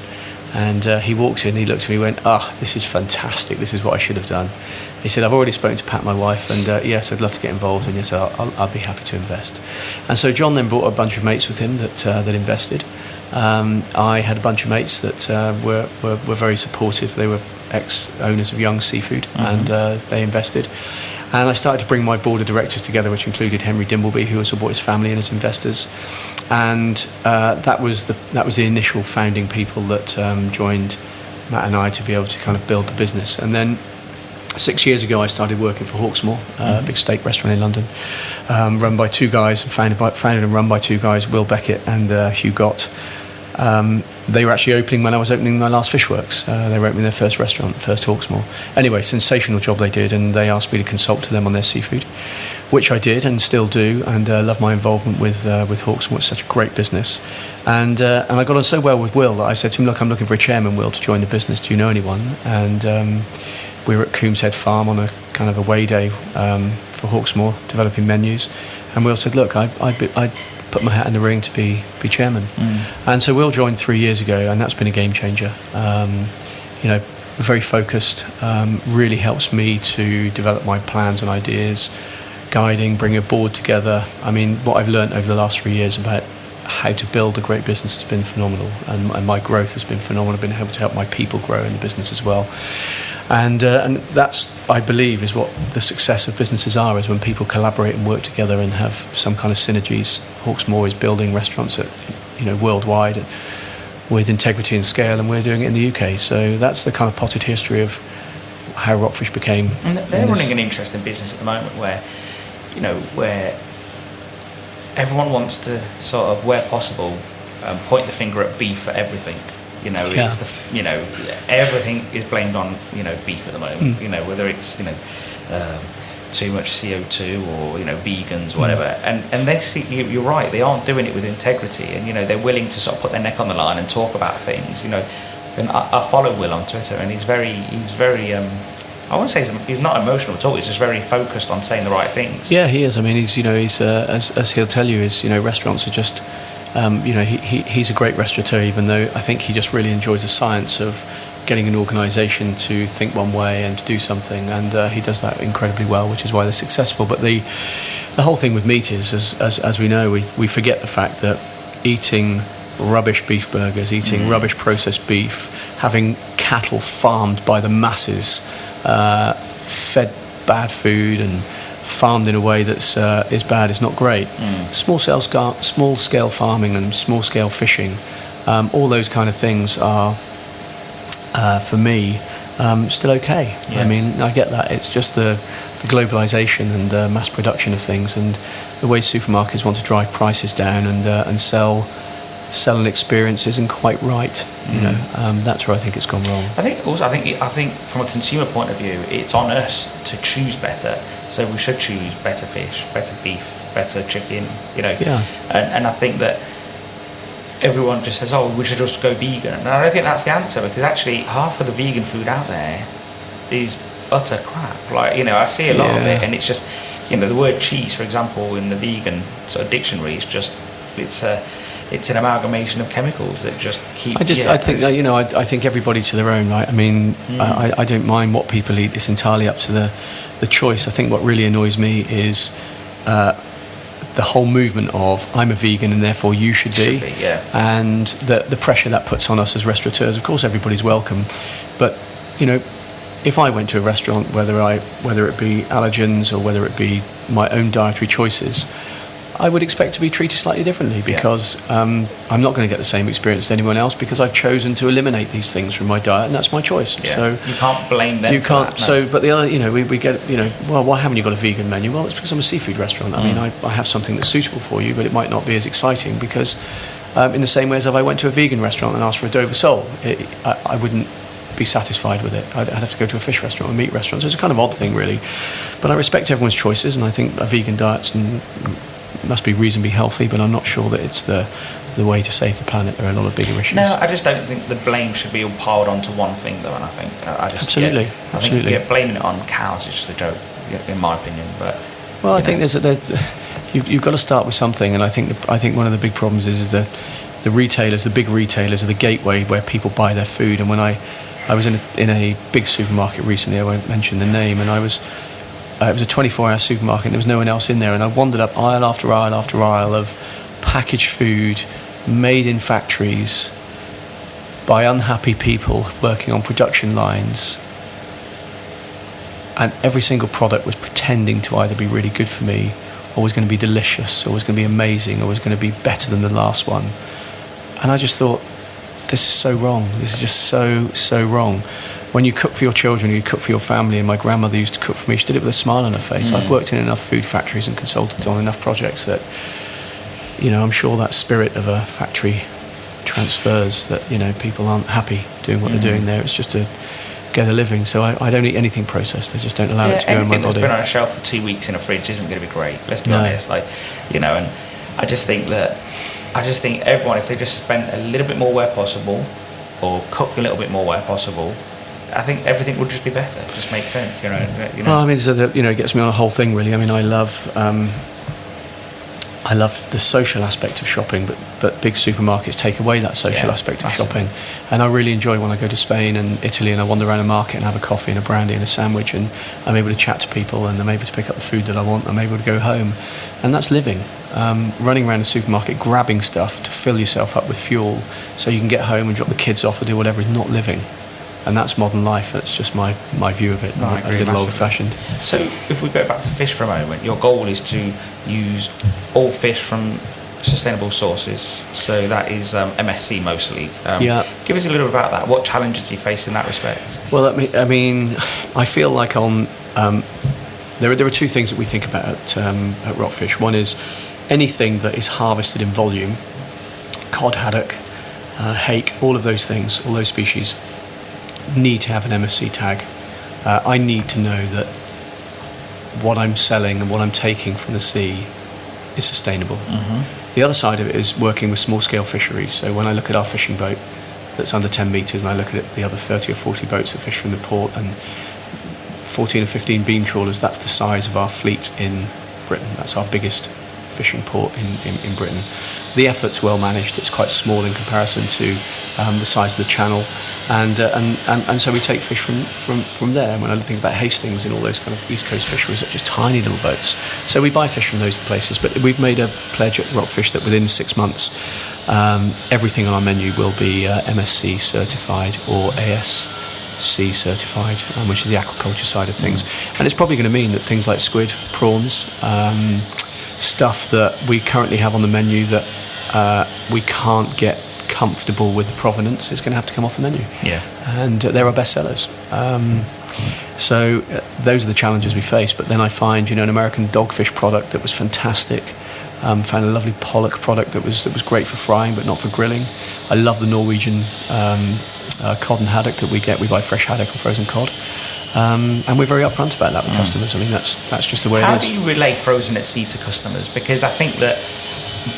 Speaker 2: and he walked in, he looked at me, went, this is fantastic, this is what I should have done. He said, I've already spoken to Pat, my wife, and yes, I'd love to get involved, and yes, I'll be happy to invest. And so John then brought a bunch of mates with him that invested. I had a bunch of mates that were very supportive. They were ex-owners of Young Seafood, and they invested. And I started to bring my board of directors together, which included Henry Dimbleby, who also brought his family in as investors. And that was the initial founding people that joined Matt and I to be able to kind of build the business. And then 6 years ago, I started working for Hawksmoor, a big steak restaurant in London, run by two guys, founded and run by two guys, Will Beckett and Hugh Gott. They were actually opening when I was opening my last Fishworks. They were opening their first restaurant, first Hawksmoor. Anyway, sensational job they did, and they asked me to consult to them on their seafood, which I did and still do, and love my involvement with Hawksmoor. It's such a great business. And I got on so well with Will that I said to him, look, I'm looking for a chairman, Will, to join the business. Do you know anyone? And we were at Coombs Head Farm on a kind of away day for Hawksmoor, developing menus. And Will said, look, I'd put my hat in the ring to be chairman. And so Will joined 3 years ago, and that's been a game changer. Very focused, really helps me to develop my plans and ideas, guiding, bring a board together. I mean, what I've learned over the last 3 years about how to build a great business has been phenomenal, and my growth has been phenomenal. I've been able to help my people grow in the business as well. And that's, I believe, is what the success of businesses are, is when people collaborate and work together and have some kind of synergies. Hawksmoor is building restaurants worldwide with integrity and scale, and we're doing it in the UK. So that's the kind of potted history of how Rockfish became.
Speaker 1: And they're running an interesting business at the moment where everyone wants to sort of, where possible, point the finger at beef for everything. It's everything is blamed on beef at the moment. Whether it's too much CO2 or vegans, whatever. And they see, you're right, they aren't doing it with integrity, and they're willing to sort of put their neck on the line and talk about things. And I follow Will on Twitter, and he's very I won't say he's not emotional at all. He's just very focused on saying the right things.
Speaker 2: Yeah, he is. I mean, he's as he'll tell you, is restaurants are just he's a great restaurateur, even though I think he just really enjoys the science of getting an organisation to think one way and to do something, and he does that incredibly well, which is why they're successful. But the whole thing with meat is, as we know, we forget the fact that eating rubbish beef burgers, eating rubbish processed beef, having cattle farmed by the masses, fed bad food and farmed in a way that's is bad is not great. Small scale farming and small scale fishing, all those kind of things are, for me, still okay.
Speaker 1: Yeah.
Speaker 2: I mean, I get that. It's just the globalization and mass production of things, and the way supermarkets want to drive prices down and sell an experience isn't quite right. That's where I think it's gone wrong.
Speaker 1: I think from a consumer point of view, it's on us to choose better. So we should choose better fish, better beef, better chicken.
Speaker 2: Yeah.
Speaker 1: And I think that everyone just says, "Oh, we should just go vegan," and I don't think that's the answer, because actually half of the vegan food out there is utter crap. I see a lot of it, and it's just, the word cheese, for example, in the vegan sort of dictionary is just it's an amalgamation of chemicals that just keep. I think everybody to their own, right? I mean, I don't mind what people eat. It's entirely up to the choice. I think what really annoys me is the whole movement of I'm a vegan and therefore you should be, and the pressure that puts on us as restaurateurs. Of course, everybody's welcome, but if I went to a restaurant, whether it be allergens or whether it be my own dietary choices, I would expect to be treated slightly differently, because I'm not going to get the same experience as anyone else, because I've chosen to eliminate these things from my diet, and that's my choice. Yeah.
Speaker 2: So
Speaker 1: you can't blame them.
Speaker 2: You
Speaker 1: for
Speaker 2: can't.
Speaker 1: That, no.
Speaker 2: So, but the other, we get, well, why haven't you got a vegan menu? Well, it's because I'm a seafood restaurant. I mean, I have something that's suitable for you, but it might not be as exciting, because in the same way as if I went to a vegan restaurant and asked for a Dover sole, I wouldn't be satisfied with it. I'd have to go to a fish restaurant or a meat restaurant. So it's a kind of odd thing, really. But I respect everyone's choices, and I think a vegan diet's must be reasonably healthy, but I'm not sure that it's the way to save the planet. There are a lot of bigger issues.
Speaker 1: No, I just don't think the blame should be all piled onto one thing, though. And I think
Speaker 2: absolutely.
Speaker 1: I think blaming it on cows is just a joke, in my opinion. But
Speaker 2: I think you've got to start with something, and I think one of the big problems is that the retailers, the big retailers, are the gateway where people buy their food. And when I was in a big supermarket recently, I won't mention the name, and it was a 24-hour supermarket, and there was no one else in there, and I wandered up aisle after aisle after aisle of packaged food made in factories by unhappy people working on production lines, and every single product was pretending to either be really good for me, or was going to be delicious, or was going to be amazing, or was going to be better than the last one. And I just thought, this is so wrong. This is just so wrong. When you cook for your children, you cook for your family, and my grandmother used to cook for me. She did it with a smile on her face. I've worked in enough food factories and consulted on enough projects that, I'm sure that spirit of a factory transfers, that, people aren't happy doing what they're doing there. It's just to get a living. So I don't eat anything processed. I just don't allow it to go in my body.
Speaker 1: Anything that's been on a shelf for 2 weeks in a fridge isn't going to be great. Let's be honest. And I just think everyone, if they just spent a little bit more where possible, or cooked a little bit more where possible, I think everything would just be better. It just makes sense,
Speaker 2: Well, I mean, it gets me on a whole thing, really. I mean, I love the social aspect of shopping, but big supermarkets take away that social aspect of shopping. And I really enjoy when I go to Spain and Italy and I wander around a market and have a coffee and a brandy and a sandwich, and I'm able to chat to people, and I'm able to pick up the food that I want. I'm able to go home, and that's living. Running around a supermarket, grabbing stuff to fill yourself up with fuel so you can get home and drop the kids off or do whatever is not living. And that's modern life. That's just my view of it. A little old-fashioned.
Speaker 1: So if we go back to fish for a moment, your goal is to use all fish from sustainable sources. So that is MSC mostly. Give us a little bit about that. What challenges do you face in that respect?
Speaker 2: Well, I feel like there are two things that we think about at Rockfish. One is anything that is harvested in volume, cod, haddock, hake, all of those things, all those species, need to have an MSC tag. I need to know that what I'm selling and what I'm taking from the sea is sustainable. The other side of it is working with small-scale fisheries. So when I look at our fishing boat that's under 10 metres, and I look at the other 30 or 40 boats that fish from the port, and 14 or 15 beam trawlers, that's the size of our fleet in Britain. That's our biggest fishing port in Britain. The effort's well managed. It's quite small in comparison to the size of the channel, and so we take fish from there. When I think about Hastings and all those kind of East Coast fisheries, are just tiny little boats. So we buy fish from those places. But we've made a pledge at Rockfish that within 6 months, everything on our menu will be MSC certified or ASC certified, which is the aquaculture side of things. And it's probably going to mean that things like squid, prawns, stuff that we currently have on the menu that we can't get comfortable with the provenance is going to have to come off the menu.
Speaker 1: Yeah.
Speaker 2: And they're our best sellers. So those are the challenges we face. But then I find, an American dogfish product that was fantastic. Found a lovely pollock product that was great for frying but not for grilling. I love the Norwegian cod and haddock that we get. We buy fresh haddock and frozen cod. And we're very upfront about that with customers. I mean, that's just the way it is.
Speaker 1: How do you relay frozen at sea to customers? Because I think that,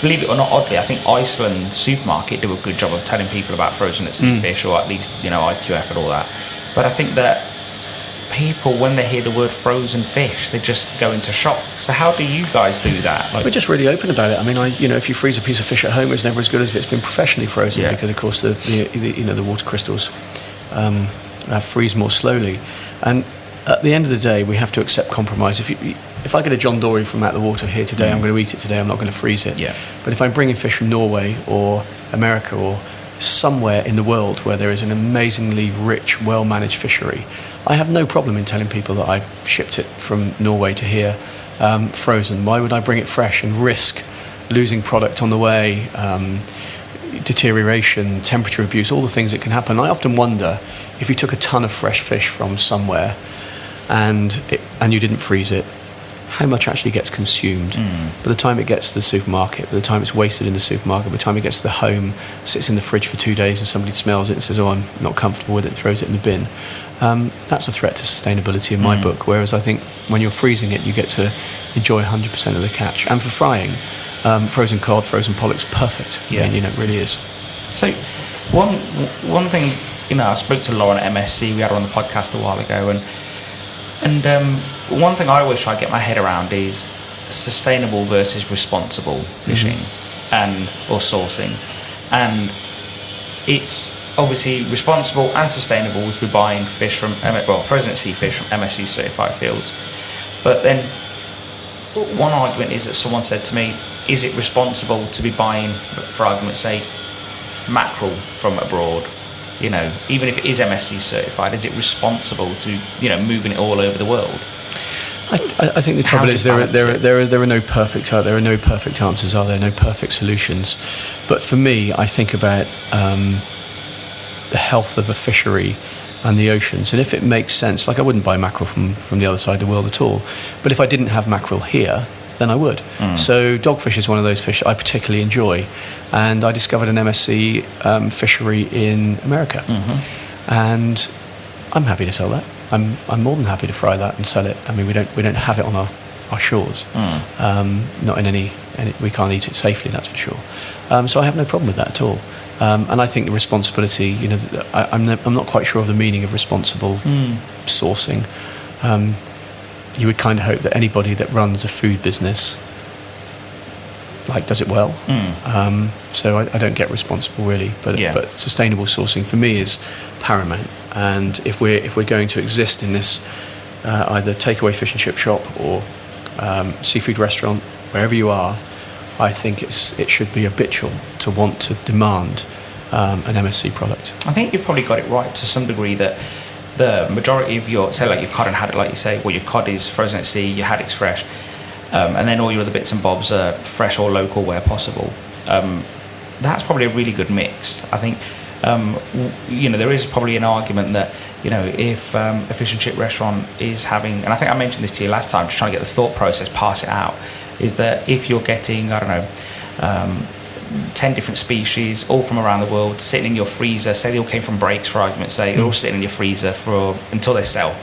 Speaker 1: believe it or not, oddly, I think Iceland Supermarket do a good job of telling people about frozen at sea fish, or at least, IQF and all that. But I think that people, when they hear the word frozen fish, they just go into shock. So how do you guys do that?
Speaker 2: We're just really open about it. I mean, if you freeze a piece of fish at home, it's never as good as if it's been professionally frozen, because of course the water crystals freeze more slowly. And at the end of the day, we have to accept compromise. If I get a John Dory from out the water here today, I'm going to eat it today. I'm not going to freeze it.
Speaker 1: Yeah.
Speaker 2: But if I'm bringing fish from Norway or America or somewhere in the world where there is an amazingly rich, well-managed fishery, I have no problem in telling people that I shipped it from Norway to here frozen. Why would I bring it fresh and risk losing product on the way, deterioration, temperature abuse, all the things that can happen? I often wonder, if you took a ton of fresh fish from somewhere and you didn't freeze it, how much actually gets consumed? By the time it gets to the supermarket, by the time it's wasted in the supermarket, by the time it gets to the home, sits in the fridge for 2 days and somebody smells it and says, I'm not comfortable with it, and throws it in the bin. That's a threat to sustainability in my book, whereas I think when you're freezing it, you get to enjoy 100% of the catch. And for frying, frozen cod, frozen pollock's perfect.
Speaker 1: Yeah.
Speaker 2: I mean, it really is.
Speaker 1: So one thing, I spoke to Lauren at MSC, we had her on the podcast a while ago, and one thing I always try to get my head around is sustainable versus responsible fishing or sourcing. And it's obviously responsible and sustainable to be buying fish from, frozen at sea fish from MSC certified fields. But then one argument is that someone said to me, is it responsible to be buying, for argument's sake, mackerel from abroad? Even if it is MSC certified, is it responsible to, moving it all over the world?
Speaker 2: I think the trouble is there are no perfect answers, are there? No perfect solutions. But for me, I think about the health of a fishery and the oceans, and if it makes sense, like I wouldn't buy mackerel from the other side of the world at all. But if I didn't have mackerel here, then I would. So dogfish is one of those fish I particularly enjoy, and I discovered an MSC fishery in America, and I'm happy to sell that. I'm more than happy to fry that and sell it. I mean, we don't have it on our shores, not in any. We can't eat it safely, that's for sure. So I have no problem with that at all. And I think the responsibility, I'm not quite sure of the meaning of responsible sourcing. You would kind of hope that anybody that runs a food business does it well. So I don't get responsible really, but sustainable sourcing for me is paramount. And if we're going to exist in this either takeaway fish and chip shop or seafood restaurant, wherever you are, I think it should be habitual to want to demand an MSC product. I
Speaker 1: think you've probably got it right to some degree that the majority of your, say like your cod and haddock, like you say, well your cod is frozen at sea, your haddock's fresh, and then all your other bits and bobs are fresh or local where possible. That's probably a really good mix. I think there is probably an argument that if a fish and chip restaurant is having, and I think I mentioned this to you last time, just trying to get the thought process, pass it out, is that if you're getting 10 different species all from around the world sitting in your freezer, say they all came from breaks for argument's sake, they're all sitting in your freezer until they sell,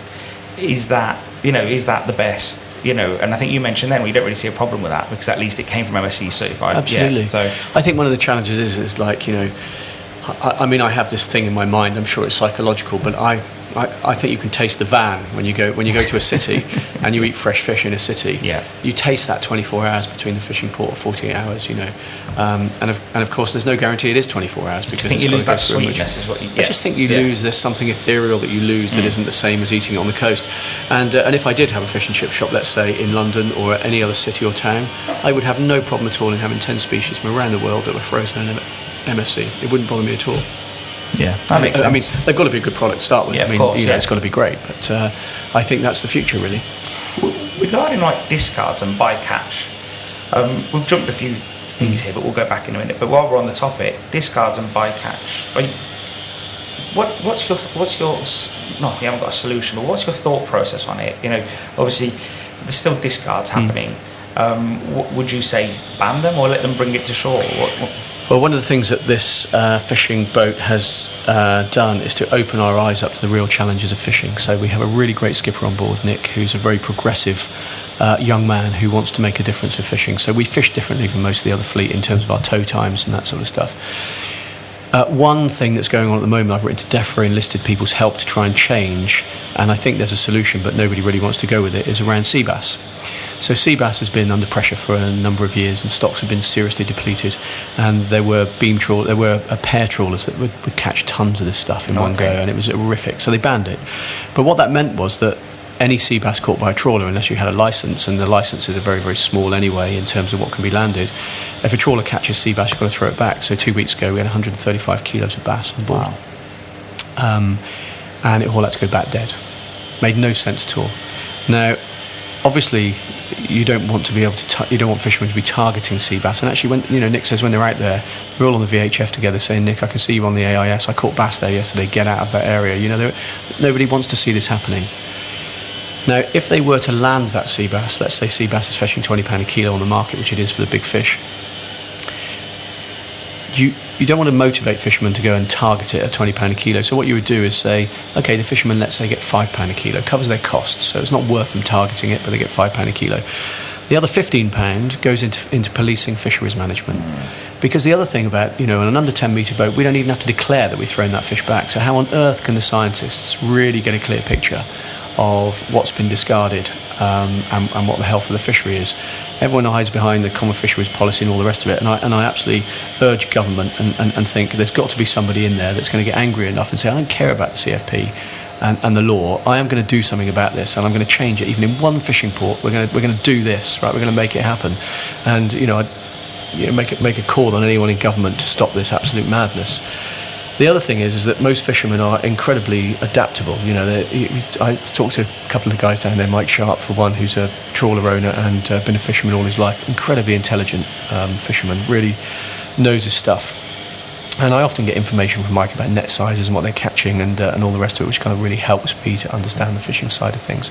Speaker 1: is that the best? And I think you mentioned then we don't really see a problem with that because at least it came from MSC certified.
Speaker 2: Absolutely.
Speaker 1: So
Speaker 2: I think one of the challenges is I mean, I have this thing in my mind, I'm sure it's psychological, but I think you can taste the van when you go to a city and you eat fresh fish in a city.
Speaker 1: Yeah.
Speaker 2: You taste that 24 hours between the fishing port, or 48 hours. And of course, there's no guarantee it is 24 hours because
Speaker 1: I think you lose that sweetness. Is what you get.
Speaker 2: I just think you lose. There's something ethereal that you lose that isn't the same as eating it on the coast. And if I did have a fish and chip shop, let's say in London or any other city or town, I would have no problem at all in having 10 species from around the world that were frozen in MSC. It wouldn't bother me at all.
Speaker 1: Yeah, that makes sense.
Speaker 2: I mean, they've got to be a good product to start with.
Speaker 1: Yeah,
Speaker 2: I mean,
Speaker 1: of course,
Speaker 2: it's got to be great. But I think that's the future, really.
Speaker 1: Regarding like discards and bycatch, we've jumped a few things here, but we'll go back in a minute. But while we're on the topic, discards and bycatch, what's your no, you haven't got a solution, but what's your thought process on it? Obviously, there's still discards happening. Would you say ban them or let them bring it to shore?
Speaker 2: Well, one of the things that this fishing boat has done is to open our eyes up to the real challenges of fishing. So we have a really great skipper on board, Nick, who's a very progressive young man who wants to make a difference with fishing. So we fish differently from most of the other fleet in terms of our tow times and that sort of stuff. One thing that's going on at the moment, I've written to DEFRA, enlisted people's help to try and change, and I think there's a solution, but nobody really wants to go with it, is around sea bass. So sea bass has been under pressure for a number of years, and stocks have been seriously depleted. And there were pair trawlers that would catch tons of this stuff in one go, and it was horrific. So they banned it. But what that meant was that any sea bass caught by a trawler, unless you had a license, and the licenses are very, very small anyway in terms of what can be landed. If a trawler catches sea bass, you've got to throw it back. So 2 weeks ago, we had 135 kilos of bass on board.
Speaker 1: Wow.
Speaker 2: And it all had to go back dead. Made no sense at all. Now, obviously, you don't want to be able to. You don't want fishermen to be targeting sea bass. And actually, when Nick says when they're out there, we're all on the VHF together, saying, "Nick, I can see you on the AIS. I caught bass there yesterday. Get out of that area." Nobody wants to see this happening. Now, if they were to land that sea bass, let's say sea bass is fetching £20 a kilo on the market, which it is for the big fish. You don't want to motivate fishermen to go and target it at £20 a kilo. So what you would do is say, okay, the fishermen, let's say, get £5 a kilo, covers their costs, so it's not worth them targeting it, but they get £5 a kilo. The other £15 goes into policing fisheries management. Because the other thing about, on an under 10 metre boat, we don't even have to declare that we've thrown that fish back. So how on earth can the scientists really get a clear picture of what's been discarded and what the health of the fishery is? Everyone hides behind the common fisheries policy and all the rest of it, and I absolutely urge government and think there's got to be somebody in there that's going to get angry enough and say, I don't care about the CFP and the law, I am going to do something about this, and I'm going to change it. Even in one fishing port, we're going to do this, right? We're going to make it happen, and make a call on anyone in government to stop this absolute madness. The other thing is that most fishermen are incredibly adaptable. I talked to a couple of guys down there, Mike Sharp for one, who's a trawler owner and been a fisherman all his life. Incredibly intelligent fisherman, really knows his stuff. And I often get information from Mike about net sizes and what they're catching and all the rest of it, which kind of really helps me to understand the fishing side of things.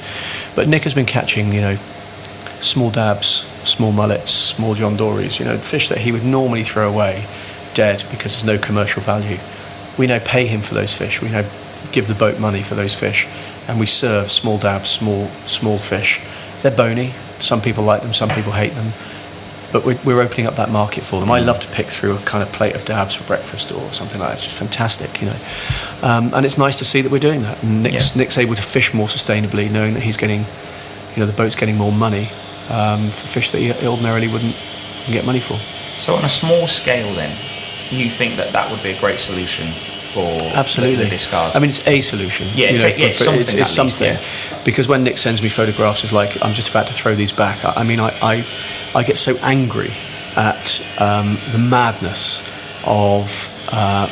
Speaker 2: But Nick has been catching, small dabs, small mullets, small John Dories, fish that he would normally throw away dead because there's no commercial value. We now pay him for those fish. We now give the boat money for those fish, and we serve small dabs, small fish. They're bony. Some people like them, some people hate them, but we're opening up that market for them. I love to pick through a kind of plate of dabs for breakfast or something like that. It's just fantastic, and it's nice to see that we're doing that. And Nick's able to fish more sustainably, knowing that he's getting, the boat's getting more money for fish that he ordinarily wouldn't get money for.
Speaker 1: So on a small scale, then, you think that would be a great solution for
Speaker 2: absolutely
Speaker 1: the discards?
Speaker 2: I mean, it's a solution.
Speaker 1: Yeah, it's something.
Speaker 2: It's something. Because when Nick sends me photographs of I'm just about to throw these back, I get so angry at the madness of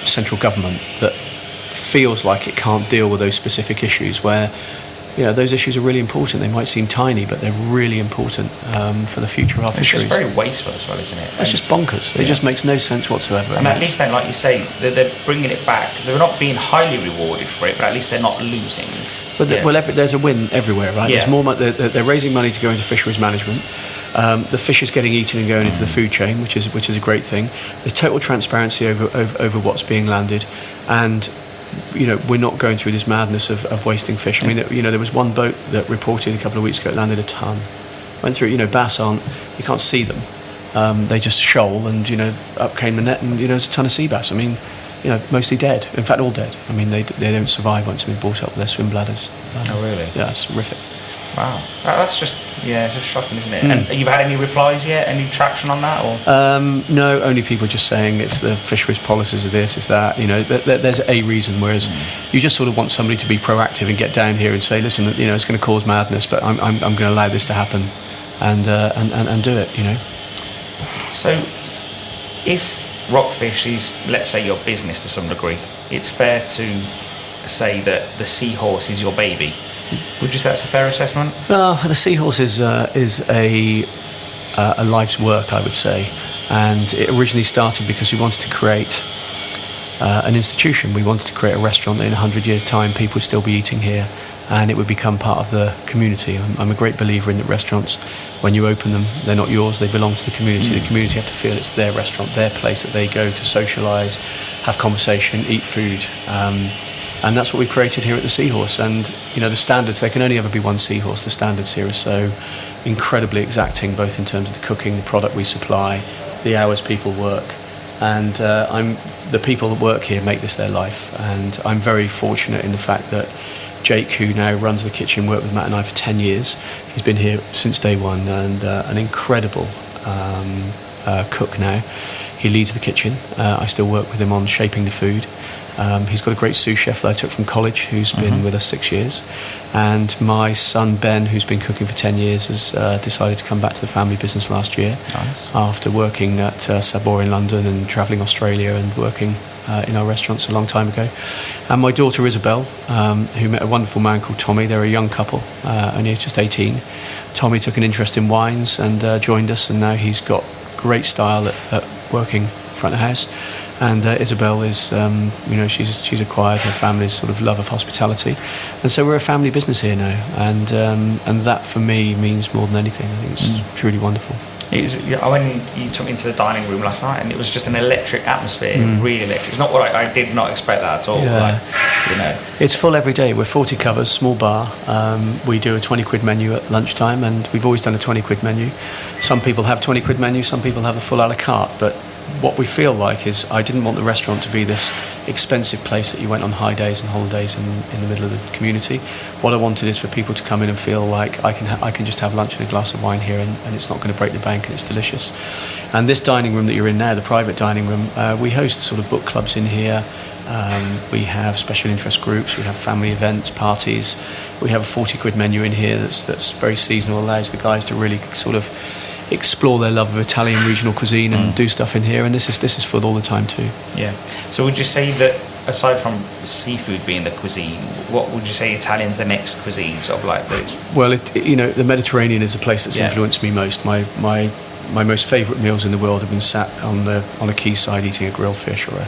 Speaker 2: central government that feels like it can't deal with those specific issues where those issues are really important. They might seem tiny, but they're really important for the future of our fisheries.
Speaker 1: It's just very wasteful as well, isn't it?
Speaker 2: It's just bonkers. It just makes no sense whatsoever.
Speaker 1: And at least then, like you say, they're bringing it back. They're not being highly rewarded for it, but at least they're not losing.
Speaker 2: But there's a win everywhere, right?
Speaker 1: Yeah.
Speaker 2: There's more. They're raising money to go into fisheries management. The fish is getting eaten and going into the food chain, which is a great thing. There's total transparency over what's being landed, and we're not going through this madness of wasting fish. I mean, there was one boat that reported a couple of weeks ago it landed a ton. Went through, bass you can't see them. They just shoal and, up came the net and, there's a ton of sea bass. I mean, mostly dead. In fact, all dead. I mean, they don't survive once they've been brought up with their swim bladders.
Speaker 1: Oh, really?
Speaker 2: Yeah, it's horrific.
Speaker 1: Wow, that's just shocking, isn't it? And you've had any replies yet? Any traction on that? Or
Speaker 2: no, only people just saying it's the fisheries policies of this, it's that. There's a reason. Whereas you just sort of want somebody to be proactive and get down here and say, listen, it's going to cause madness, but I'm going to allow this to happen, and do it.
Speaker 1: So, if Rockfish is, let's say, your business to some degree, it's fair to say that the Seahorse is your baby. Would you say that's a fair assessment?
Speaker 2: The Seahorse is a life's work, I would say, and it originally started because we wanted to create an institution. We wanted to create a restaurant that in 100 years' time people would still be eating here, and it would become part of the community. I'm a great believer in that restaurants, when you open them, they're not yours, they belong to the community. The community have to feel it's their restaurant, their place that they go to socialise, have conversation, eat food. And that's what we created here at the Seahorse. And, the standards, there can only ever be one Seahorse. The standards here are so incredibly exacting, both in terms of the cooking, the product we supply, the hours people work. And the people that work here make this their life. And I'm very fortunate in the fact that Jake, who now runs the kitchen, worked with Matt and I for 10 years. He's been here since day one, and an incredible cook now. He leads the kitchen. I still work with him on shaping the food. He's got a great sous chef that I took from college, who's been with us 6 years. And my son Ben, who's been cooking for 10 years, has decided to come back to the family business last year.
Speaker 1: Nice. After
Speaker 2: working at Sabor in London and travelling Australia and working in our restaurants a long time ago. And my daughter Isabel, who met a wonderful man called Tommy. They're a young couple, only just 18. Tommy took an interest in wines and joined us, and now he's got great style at working front of house. And Isabel is, she's acquired her family's sort of love of hospitality, and so we're a family business here now, and that for me means more than anything. I think it's truly wonderful.
Speaker 1: You took me into the dining room last night, and it was just an electric atmosphere, really electric. It's not what I did not expect that at all.
Speaker 2: Yeah. It's full every day. We're 40 covers, small bar. We do a 20 quid menu at lunchtime, and we've always done a 20 quid menu. Some people have 20 quid menu, some people have the full a la carte, but what we feel like is I didn't want the restaurant to be this expensive place that you went on high days and holidays in the middle of the community. What I wanted is for people to come in and feel like I can just have lunch and a glass of wine here, and it's not going to break the bank, and it's delicious. And this dining room that you're in now, the private dining room, we host sort of book clubs in here. We have special interest groups, we have family events, parties. We have a 40 quid menu in here that's very seasonal, allows the guys to really sort of explore their love of Italian regional cuisine and do stuff in here, and this is full all the time too.
Speaker 1: Yeah. So would you say that aside from seafood being the cuisine, what would you say Italian's the next cuisine, sort of like this?
Speaker 2: Well, the Mediterranean is a place that's influenced me most. My most favourite meals in the world have been sat on a quayside eating a grilled fish or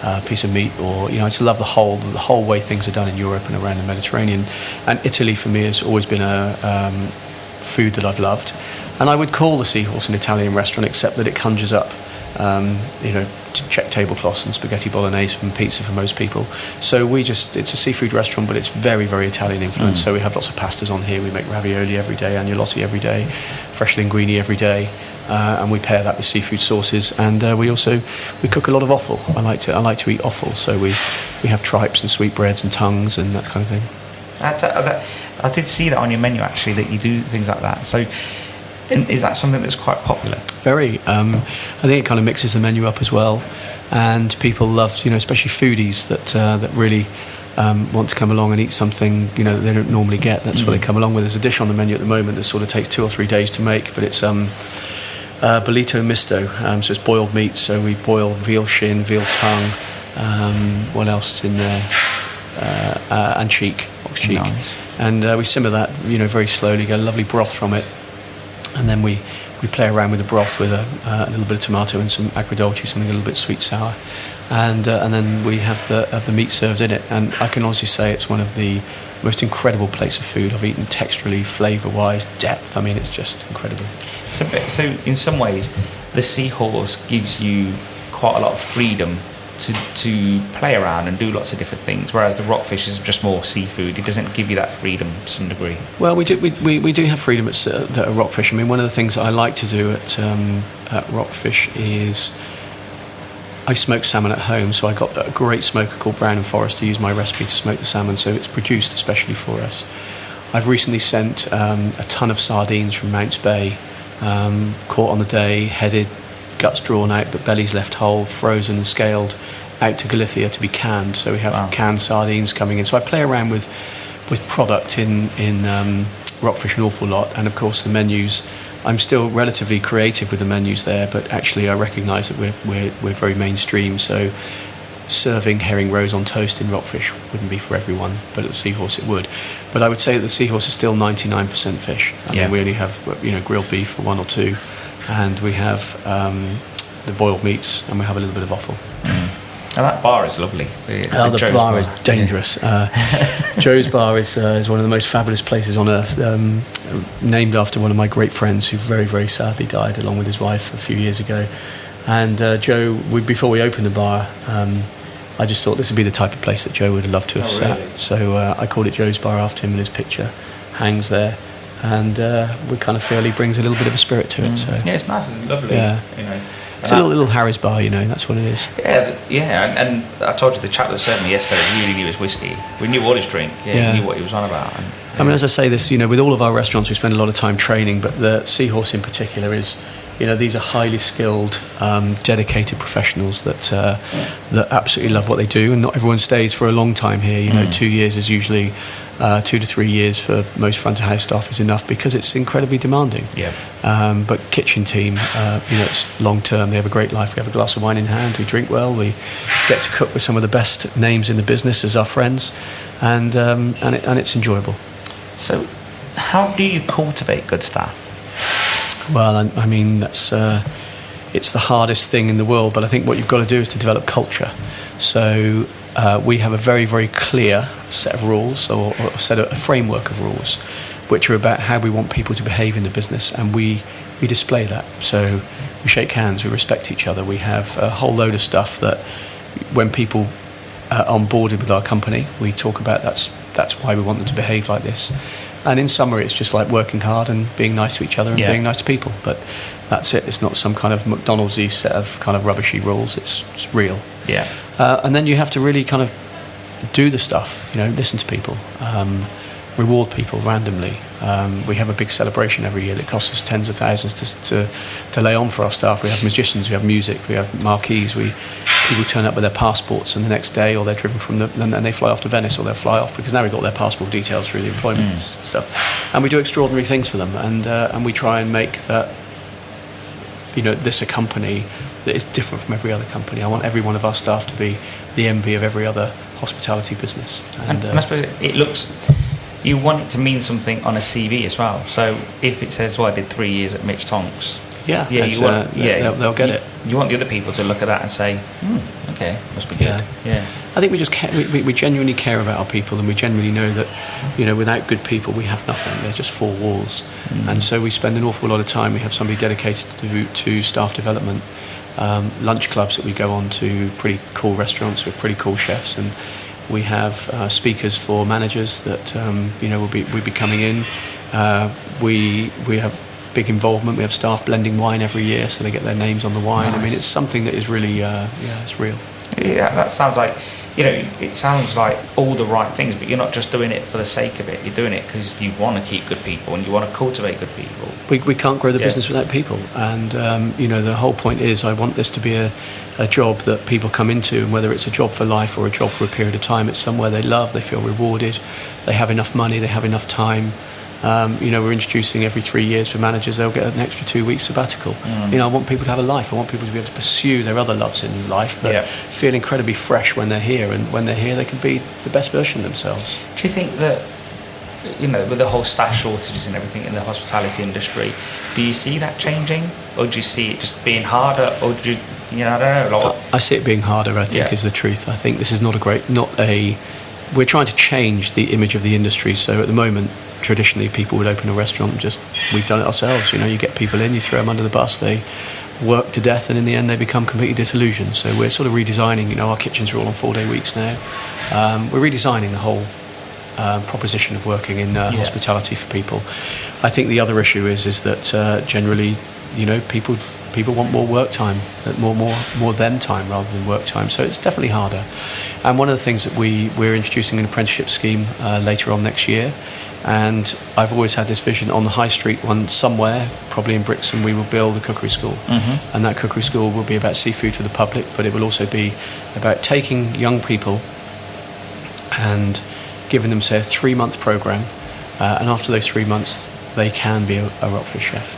Speaker 2: a piece of meat, or I just love the whole way things are done in Europe and around the Mediterranean. And Italy for me has always been a food that I've loved. And I would call the Seahorse an Italian restaurant, except that it conjures up, Czech tablecloths and spaghetti bolognese and pizza for most people. So it's a seafood restaurant, but it's very, very Italian influenced. So we have lots of pastas on here. We make ravioli every day, agnolotti every day, fresh linguine every day, and we pair that with seafood sauces. And we cook a lot of offal. I like to eat offal. So we have tripes and sweetbreads and tongues and that kind of thing.
Speaker 1: I did see that on your menu actually, that you do things like that. So. And is that something that's quite popular? Very.
Speaker 2: I think it kind of mixes the menu up as well, and people love, especially foodies that really want to come along and eat something that they don't normally get. That's what they come along with. There's a dish on the menu at the moment that sort of takes 2 or 3 days to make, but it's bollito misto. So it's boiled meat. So we boil veal shin, veal tongue. What else is in there? And cheek, ox cheek.
Speaker 1: Nice.
Speaker 2: And we simmer that, very slowly. Get a lovely broth from it. And then we play around with the broth with a little bit of tomato and some agrodolce, something a little bit sweet sour, and then we have the meat served in it. And I can honestly say it's one of the most incredible plates of food I've eaten, texturally, flavour-wise, depth. I mean, it's just incredible.
Speaker 1: So in some ways, the Seahorse gives you quite a lot of freedom to play around and do lots of different things, whereas the Rockfish is just more seafood. It doesn't give you that freedom to some degree.
Speaker 2: Well, we do have freedom at Rockfish. I mean, one of the things that I like to do at Rockfish is I smoke salmon at home, so I got a great smoker called Brown and Forest to use my recipe to smoke the salmon, so it's produced especially for us. I've recently sent a ton of sardines from Mounts Bay, caught on the day, headed, guts drawn out, but bellies left whole, frozen and scaled, out to Galicia to be canned. So we have canned sardines coming in. So I play around with product in Rockfish an awful lot, and of course the menus. I'm still relatively creative with the menus there, but actually I recognise that we're very mainstream. So serving herring roes on toast in Rockfish wouldn't be for everyone, but at the Seahorse it would. But I would say that the Seahorse is still 99% fish. I mean, we only have grilled beef for one or two, and we have the boiled meats, and we have a little bit of offal.
Speaker 1: And that bar is lovely.
Speaker 2: The bar is dangerous. Joe's Bar is one of the most fabulous places on earth, named after one of my great friends who very, very sadly died along with his wife a few years ago. And Joe, before we opened the bar, I just thought this would be the type of place that Joe would have loved to have sat. Really? So I called it Joe's Bar after him, and his picture hangs there. And we kind of feel he brings a little bit of a spirit to it. So
Speaker 1: yeah, it's nice and lovely.
Speaker 2: Yeah. It's a little Harry's bar, that's what it is.
Speaker 1: Yeah, and I told you the chap that served me yesterday really knew his whiskey. We knew all his drink. He knew what he was on about. And,
Speaker 2: I mean, as I say this, with all of our restaurants, we spend a lot of time training, but the Seahorse in particular is, these are highly skilled, dedicated professionals that absolutely love what they do, and not everyone stays for a long time here. 2 years is usually 2 to 3 years for most front of house staff is enough because it's incredibly demanding.
Speaker 1: Yeah.
Speaker 2: But kitchen team, it's long term. They have a great life. We have a glass of wine in hand. We drink well. We get to cook with some of the best names in the business as our friends, and it's enjoyable.
Speaker 1: So, how do you cultivate good staff?
Speaker 2: Well, I mean, that's it's the hardest thing in the world, but I think what you've got to do is to develop culture. So we have a very, very clear set of rules, or a framework of rules, which are about how we want people to behave in the business, and we display that. So we shake hands, we respect each other, we have a whole load of stuff that when people are onboarded with our company, we talk about that's why we want them to behave like this. And in summary, it's just like working hard and being nice to each other and being nice to people. But that's it. It's not some kind of McDonald's-y set of kind of rubbishy rules. It's real.
Speaker 1: Yeah.
Speaker 2: And then you have to really kind of do the stuff, listen to people, reward people randomly. We have a big celebration every year that costs us tens of thousands to lay on for our staff. We have magicians, we have music, we have marquees. People turn up with their passports, and the next day, or they're driven and they fly off to Venice, or they'll fly off because now we've got their passport details through the employment stuff, and we do extraordinary things for them, and we try and make that this a company that is different from every other company. I want every one of our staff to be the envy of every other hospitality business, and
Speaker 1: I suppose it looks. You want it to mean something on a CV as well. So if it says, "Well, I did 3 years at Mitch Tonks," they'll
Speaker 2: get it.
Speaker 1: You want the other people to look at that and say, "Okay, must be good." Yeah.
Speaker 2: I think we just we genuinely care about our people, and we genuinely know that without good people we have nothing. They're just four walls, and so we spend an awful lot of time. We have somebody dedicated to staff development, lunch clubs that we go on to, pretty cool restaurants with pretty cool chefs, and we have speakers for managers that will be coming in. We have big involvement. We have staff blending wine every year, so they get their names on the wine. Nice. I mean, it's something that is really it's real.
Speaker 1: Yeah, that sounds like it sounds like all the right things, but you're not just doing it for the sake of it. You're doing it because you want to keep good people and you want to cultivate good people.
Speaker 2: We can't grow the business without people, and the whole point is I want this to be a job that people come into, and whether it's a job for life or a job for a period of time, it's somewhere they love, they feel rewarded, they have enough money, they have enough time. We're introducing every 3 years for managers, they'll get an extra 2 weeks sabbatical. I want people to have a life. I want people to be able to pursue their other loves in life, but feel incredibly fresh when they're here. And when they're here, they can be the best version of themselves.
Speaker 1: Do you think that, with the whole staff shortages and everything in the hospitality industry, do you see that changing? Or do you see it just being harder? Or do you, I don't know.
Speaker 2: I see it being harder, I think, is the truth. I think this is we're trying to change the image of the industry. So at the moment, traditionally people would open a restaurant and we've done it ourselves. You get people in, you throw them under the bus, they work to death, and in the end they become completely disillusioned. So we're sort of redesigning, our kitchens are all on 4-day weeks now. We're redesigning the whole proposition of working in hospitality for people. I think the other issue is that generally, people people want more work time, more them time rather than work time. So it's definitely harder. And one of the things that we're introducing an apprenticeship scheme later on next year. And I've always had this vision on the high street one somewhere, probably in Brixton, we will build a cookery school. And that cookery school will be about seafood for the public, but it will also be about taking young people and giving them, say, a 3-month programme. And after those 3 months, they can be a rockfish chef.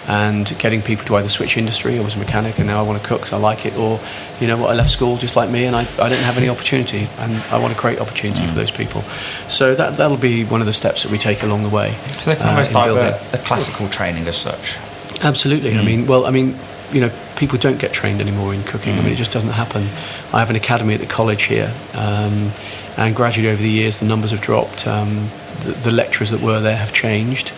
Speaker 2: And getting people to either switch industry. I was a mechanic and now I want to cook because I like it, or you know what, I left school just like me and I didn't have any opportunity, and I want to create opportunity for those people. So that'll be one of the steps that we take along the way.
Speaker 1: So they can almost divert the classical training as such.
Speaker 2: Absolutely. I mean, you know, people don't get trained anymore in cooking. I mean, it just doesn't happen. I have an academy at the college here, and gradually over the years the numbers have dropped. The lecturers that were there have changed.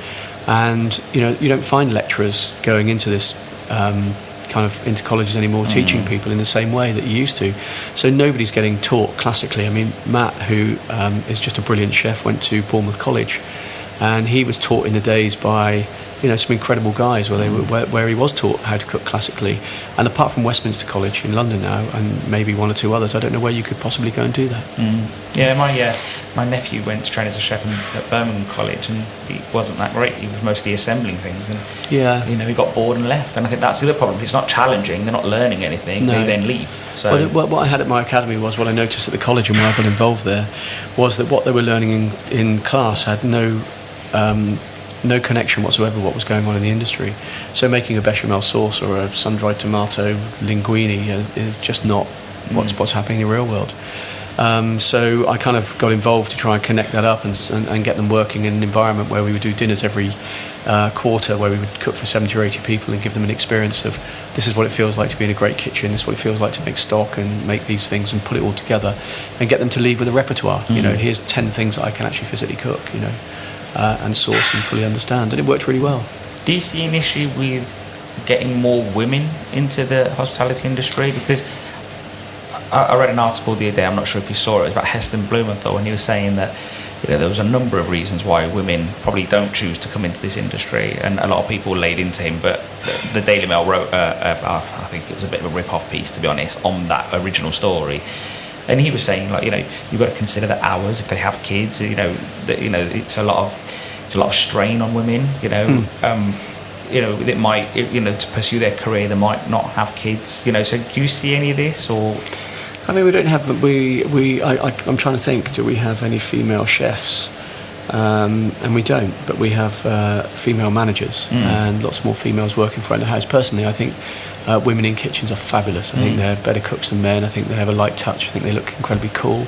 Speaker 2: And you know, you don't find lecturers going into this kind of into colleges anymore teaching people in the same way that you used to. So nobody's getting taught classically. I mean, Matt, who is just a brilliant chef, went to Bournemouth College, and he was taught in the days by, you know, some incredible guys where he was taught how to cook classically. And apart from Westminster College in London now, and maybe one or two others, I don't know where you could possibly go and do that.
Speaker 1: Yeah, my nephew went to train as a chef at Birmingham College, and he wasn't that great. He was mostly assembling things, and you know, he got bored and left. And I think that's the other problem. It's not challenging. They're not learning anything. No. They then leave. So
Speaker 2: what I had at my academy was, what I noticed at the college and where I got involved there, was that what they were learning in class had no connection whatsoever with what was going on in the industry. So making a bechamel sauce or a sun-dried tomato linguine is just not what's happening in the real world. So I kind of got involved to try and connect that up and get them working in an environment where we would do dinners every quarter, where we would cook for 70 or 80 people and give them an experience of, this is what it feels like to be in a great kitchen, this is what it feels like to make stock and make these things and put it all together, and get them to leave with a repertoire. You know, here's 10 things that I can actually physically cook, you know, and source and fully understand. And it worked really well.
Speaker 1: Do you see an issue with getting more women into the hospitality industry? Because I read an article the other day, I'm not sure if you saw it, it was about Heston Blumenthal, and he was saying that, you know, there was a number of reasons why women probably don't choose to come into this industry, and a lot of people laid into him, but the Daily Mail wrote, I think it was a bit of a rip-off piece, to be honest, on that original story. And he was saying, like, you know, you've got to consider the hours if they have kids. You know, it's a lot of strain on women. You know, you know, it might, you know, to pursue their career, they might not have kids. You know, so do you see any of this, or?
Speaker 2: I mean, we don't have. I'm trying to think. Do we have any female chefs? And we don't, but we have female managers and lots more females working front of the house. Personally, I think women in kitchens are fabulous. I think they're better cooks than men. I think they have a light touch. I think they look incredibly cool.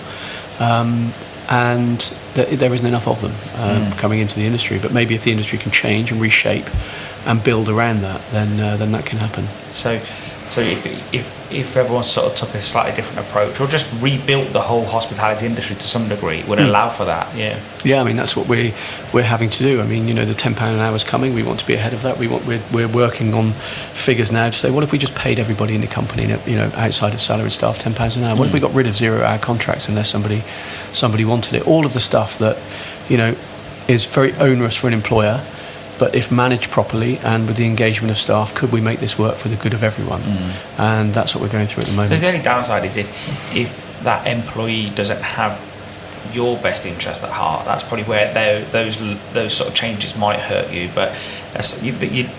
Speaker 2: And there isn't enough of them coming into the industry. But maybe if the industry can change and reshape and build around that, then that can happen.
Speaker 1: So if everyone sort of took a slightly different approach, or just rebuilt the whole hospitality industry to some degree, it would allow for that. Yeah,
Speaker 2: I mean, that's what we're having to do. I mean, you know, the £10 an hour is coming. We want to be ahead of that. We're working on figures now to say, what if we just paid everybody in the company, you know, outside of salaried staff, £10 an hour? What if we got rid of 0-hour contracts unless somebody wanted it? All of the stuff that, you know, is very onerous for an employer. But if managed properly and with the engagement of staff, could we make this work for the good of everyone? And that's what we're going through at the moment.
Speaker 1: Because the only downside is if that employee doesn't have your best interest at heart, that's probably where those sort of changes might hurt you. But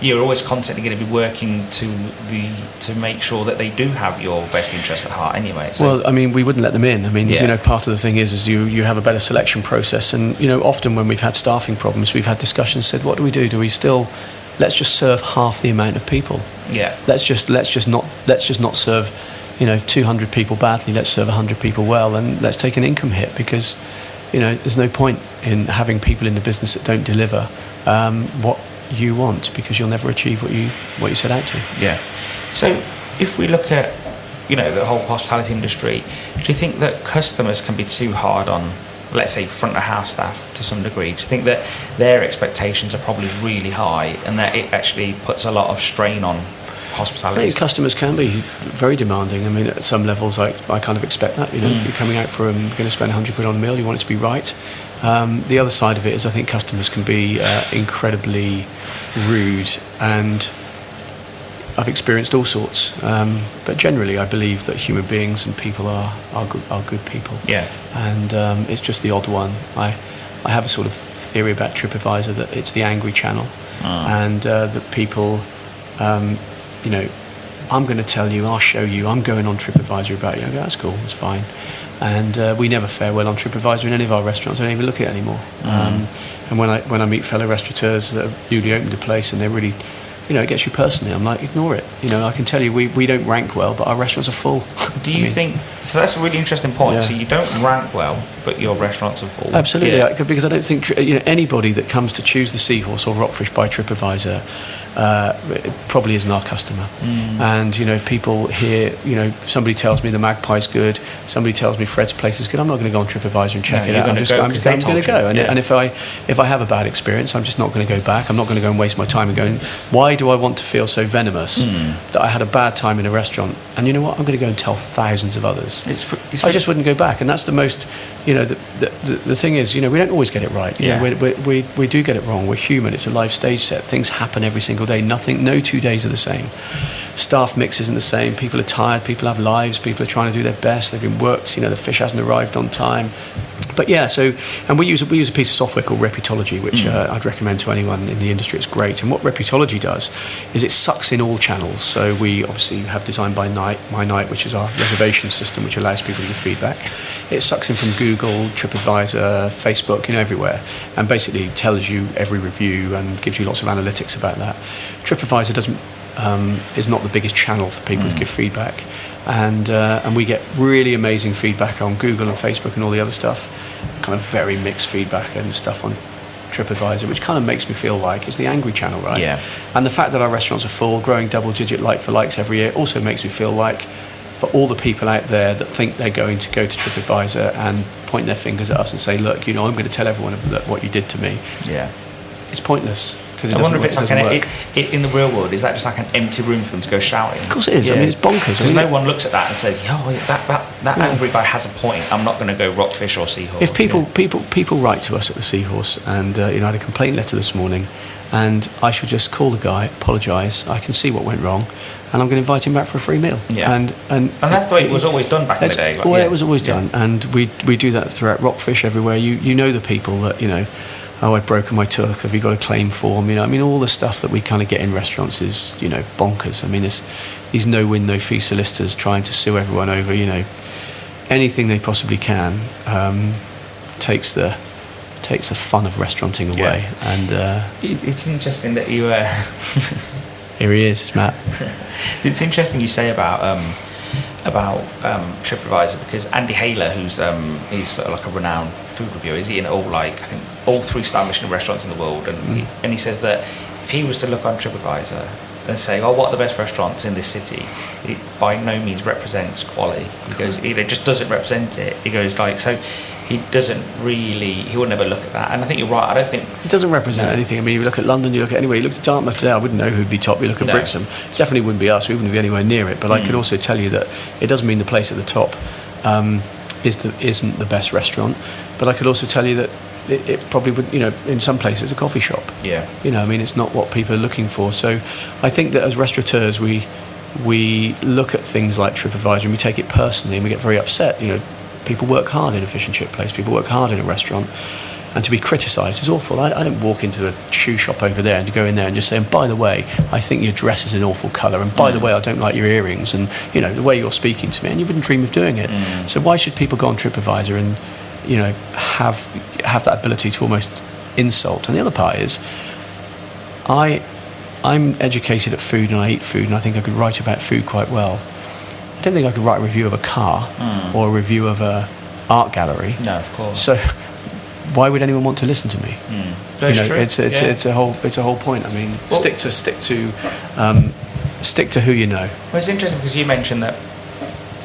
Speaker 1: you're always constantly going to be working to make sure that they do have your best interest at heart anyway. So.
Speaker 2: Well, I mean, we wouldn't let them in. I mean, you know, part of the thing is you have a better selection process, and you know, often when we've had staffing problems, we've had discussions. Said, what do we do? Do we still let's just serve half the amount of people?
Speaker 1: Yeah.
Speaker 2: Let's just not serve, you know, 200 people badly. Let's serve 100 people well, and let's take an income hit, because, you know, there's no point in having people in the business that don't deliver what you want, because you'll never achieve what you set out to.
Speaker 1: Yeah. So if we look at, you know, the whole hospitality industry, do you think that customers can be too hard on, let's say, front of house staff to some degree? Do you think that their expectations are probably really high, and that it actually puts a lot of strain on hospitality?
Speaker 2: I think customers can be very demanding. I mean, at some levels, I kind of expect that. You know, you're coming out for going to spend £100 on a meal, you want it to be right. The other side of it is, I think customers can be incredibly rude, and I've experienced all sorts, but generally I believe that human beings and people are good people.
Speaker 1: Yeah.
Speaker 2: And it's just the odd one. I have a sort of theory about TripAdvisor that it's the angry channel, and that people, I'm going to tell you, I'll show you, I'm going on TripAdvisor about you. I go, that's cool, that's fine. And we never fare well on TripAdvisor in any of our restaurants. I don't even look at it anymore. And when I meet fellow restaurateurs that have newly opened a place and they're really, it gets you personally, I'm like, ignore it. I can tell you we don't rank well, but our restaurants are full.
Speaker 1: Do you think, so that's a really interesting point.
Speaker 2: Yeah.
Speaker 1: So you don't rank well, but your restaurants are full.
Speaker 2: Absolutely, because I don't think anybody that comes to choose the Seahorse or Rockfish by TripAdvisor probably isn't our customer. And people hear, somebody tells me the Magpie's good, somebody tells me Fred's place is good. I'm not going to go on TripAdvisor and check it out. I'm going to go. And if I have a bad experience, I'm just not going to go back. I'm not going to go and waste my time and going, why do I want to feel so venomous that I had a bad time in a restaurant? And you know what? I'm going to go and tell thousands of others. I just wouldn't go back. And that's the most, the thing is, we don't always get it right. We do get it wrong. We're human. It's a live stage set. Things happen every single day. No 2 days are the same. Staff mix isn't the same. People are tired. People have lives. People are trying to do their best. They've been worked. The fish hasn't arrived on time. But and we use a piece of software called Reputology, which I'd recommend to anyone in the industry. It's great. And what Reputology does is it sucks in all channels. So we obviously have Design by Night, My Night, which is our reservation system, which allows people to give feedback. It sucks in from Google, TripAdvisor, Facebook, everywhere, and basically tells you every review and gives you lots of analytics about that. TripAdvisor is not the biggest channel for people to give feedback, and we get really amazing feedback on Google and Facebook and all the other stuff, kind of very mixed feedback and stuff on TripAdvisor, which kind of makes me feel like it's the angry channel, right?
Speaker 1: Yeah.
Speaker 2: And the fact that our restaurants are full, growing double-digit like-for-likes every year, also makes me feel like for all the people out there that think they're going to go to TripAdvisor and point their fingers at us and say, look, I'm going to tell everyone what you did to me. Yeah. It's pointless.
Speaker 1: I wonder if it's like in the real world, is that just like an empty room for them to go shouting?
Speaker 2: Of course it is. Yeah. It's bonkers.
Speaker 1: Because no one looks at that and says, that angry guy has a point. I'm not going to go Rockfish or Seahorse.
Speaker 2: If people write to us at the Seahorse, and I had a complaint letter this morning, and I should just call the guy, apologise. I can see what went wrong, and I'm going to invite him back for a free meal.
Speaker 1: Yeah. And that's the way it was always done back in the day.
Speaker 2: It was always done, and we do that throughout Rockfish everywhere. You know the people that I've broken my tuck, have you got a claim form? All the stuff that we kind of get in restaurants is, bonkers. It's these no-win, no-fee solicitors trying to sue everyone over, anything they possibly can, takes the fun of restauranting away. Yeah. And
Speaker 1: it's interesting that you...
Speaker 2: Here he is, Matt.
Speaker 1: It's interesting you say about TripAdvisor, because Andy Haler, who's he's sort of like a renowned food reviewer, is he in all all 3-star Michelin restaurants in the world, and he says that if he was to look on TripAdvisor and say, what are the best restaurants in this city, it by no means represents quality. He goes, it just doesn't represent it. He goes so he wouldn't ever look at that. And I think you're right. I don't think
Speaker 2: it doesn't represent anything. You look at London, you look at anywhere, you look at Dartmouth today, I wouldn't know who'd be top. You look at Brixham, it definitely wouldn't be us. We wouldn't be anywhere near it. But I could also tell you that it doesn't mean the place at the top isn't the best restaurant. But I could also tell you that it probably would, in some places, a coffee shop.
Speaker 1: Yeah.
Speaker 2: It's not what people are looking for. So I think that as restaurateurs, we look at things like TripAdvisor and we take it personally and we get very upset. People work hard in a fish and chip place. People work hard in a restaurant. And to be criticised is awful. I don't walk into a shoe shop over there and to go in there and just say, and by the way, I think your dress is an awful colour, and by the way, I don't like your earrings, and the way you're speaking to me, and you wouldn't dream of doing it. So why should people go on TripAdvisor and have that ability to almost insult? And the other part is, I'm educated at food and I eat food, and I think I could write about food quite well. I don't think I could write a review of a car or a review of a art gallery.
Speaker 1: No, of course.
Speaker 2: So why would anyone want to listen to me?
Speaker 1: That's true.
Speaker 2: It's a whole point. Stick to who you know.
Speaker 1: Well, it's interesting because you mentioned that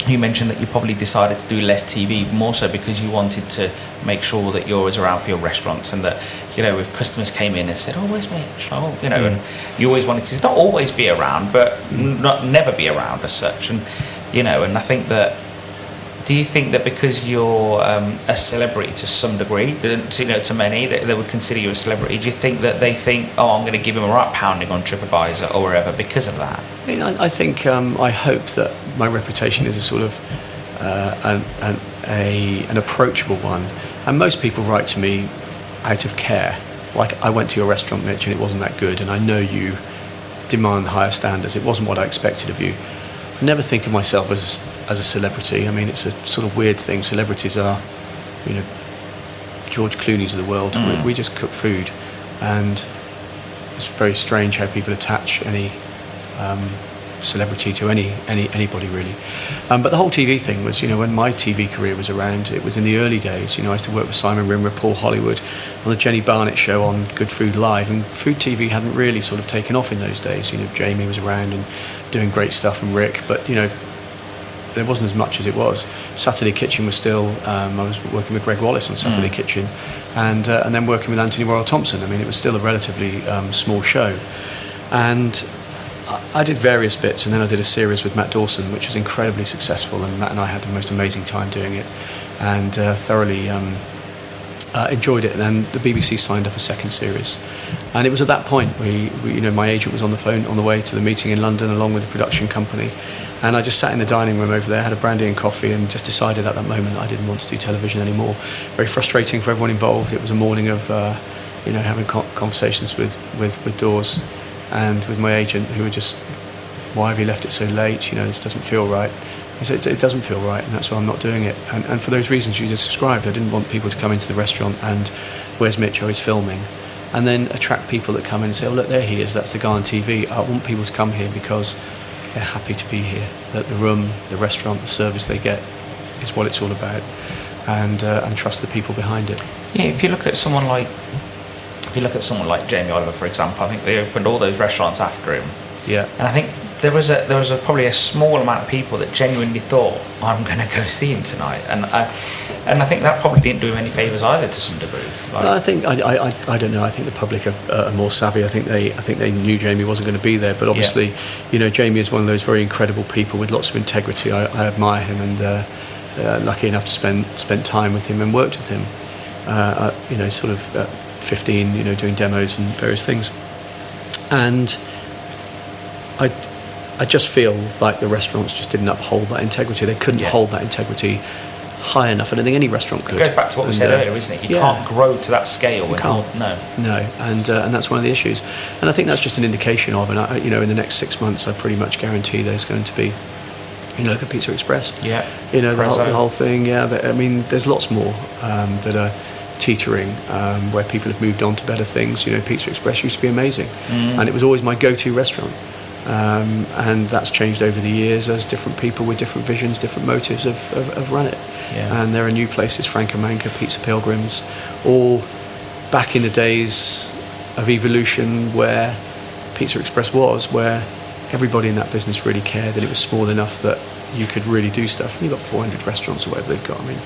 Speaker 1: you probably decided to do less TV, more so because you wanted to make sure that you're always around for your restaurants, and that if customers came in and said, where's Mitch? And you always wanted to not always be around, but never be around as such, and and I think that Do you think that because you're a celebrity to some degree, to many, that they would consider you a celebrity, do you think that they think, oh, I'm going to give him a right pounding on TripAdvisor or wherever because of that?
Speaker 2: I mean, I think, I hope that my reputation is a sort of an approachable one. And most people write to me out of care. Like, I went to your restaurant, Mitch, and it wasn't that good, and I know you demand higher standards. It wasn't what I expected of you. I never think of myself as a celebrity. I mean, it's a sort of weird thing. Celebrities are, George Clooney's of the world. We just cook food, and it's very strange how people attach any celebrity to anybody really. But the whole TV thing was, when my TV career was around, it was in the early days. I used to work with Simon Rimmer, Paul Hollywood on the Jenny Barnett show on Good Food Live, and food TV hadn't really sort of taken off in those days. Jamie was around and doing great stuff, and Rick, but there wasn't as much as it was. Saturday Kitchen was still, I was working with Greg Wallace on Saturday Kitchen, and then working with Anthony Royal Thompson. I mean, it was still a relatively small show, and I did various bits, and then I did a series with Matt Dawson, which was incredibly successful, and Matt and I had the most amazing time doing it, and thoroughly enjoyed it. And then the BBC signed up a second series, and it was at that point we my agent was on the phone on the way to the meeting in London along with the production company, and I just sat in the dining room over there, had a brandy and coffee, and just decided at that moment that I didn't want to do television anymore. Very frustrating for everyone involved. It was a morning of having conversations with Dawes and with my agent, who were just, why have you left it so late? This doesn't feel right. I said, it doesn't feel right, and that's why I'm not doing it. And for those reasons you just described, I didn't want people to come into the restaurant and, where's Mitch? Oh, he's filming. And then attract people that come in and say, oh, look, there he is, that's the guy on TV. I want people to come here because they're happy to be here. That the room, the restaurant, the service they get is what it's all about, and trust the people behind it.
Speaker 1: Yeah, if you look at someone like Jamie Oliver, for example, I think they opened all those restaurants after him.
Speaker 2: Yeah.
Speaker 1: And I think there was probably a small amount of people that genuinely thought, I'm going to go see him tonight, and I think that probably didn't do him any favours either, to some degree.
Speaker 2: I think I don't know. I think the public are more savvy. I think they knew Jamie wasn't going to be there, but obviously, Jamie is one of those very incredible people with lots of integrity. I admire him, and lucky enough to spend time with him and worked with him. Sort of 15, doing demos and various things, and I just feel like the restaurants just didn't uphold that integrity. They couldn't hold that integrity high enough. I don't think any restaurant could.
Speaker 1: It goes back to what we said earlier, isn't it? You can't grow to that scale.
Speaker 2: You can't. No, and that's one of the issues. And I think that's just an indication of. And in the next 6 months, I pretty much guarantee there's going to be, like a Pizza Express.
Speaker 1: Yeah.
Speaker 2: The whole thing. Yeah. There's lots more that are teetering, where people have moved on to better things. Pizza Express used to be amazing, and it was always my go-to restaurant. And that's changed over the years as different people with different visions, different motives have run it. Yeah. And there are new places, Franca Manca, Pizza Pilgrims, all back in the days of evolution where Pizza Express was, where everybody in that business really cared, and it was small enough that you could really do stuff. And you've got 400 restaurants or whatever they've got. I mean,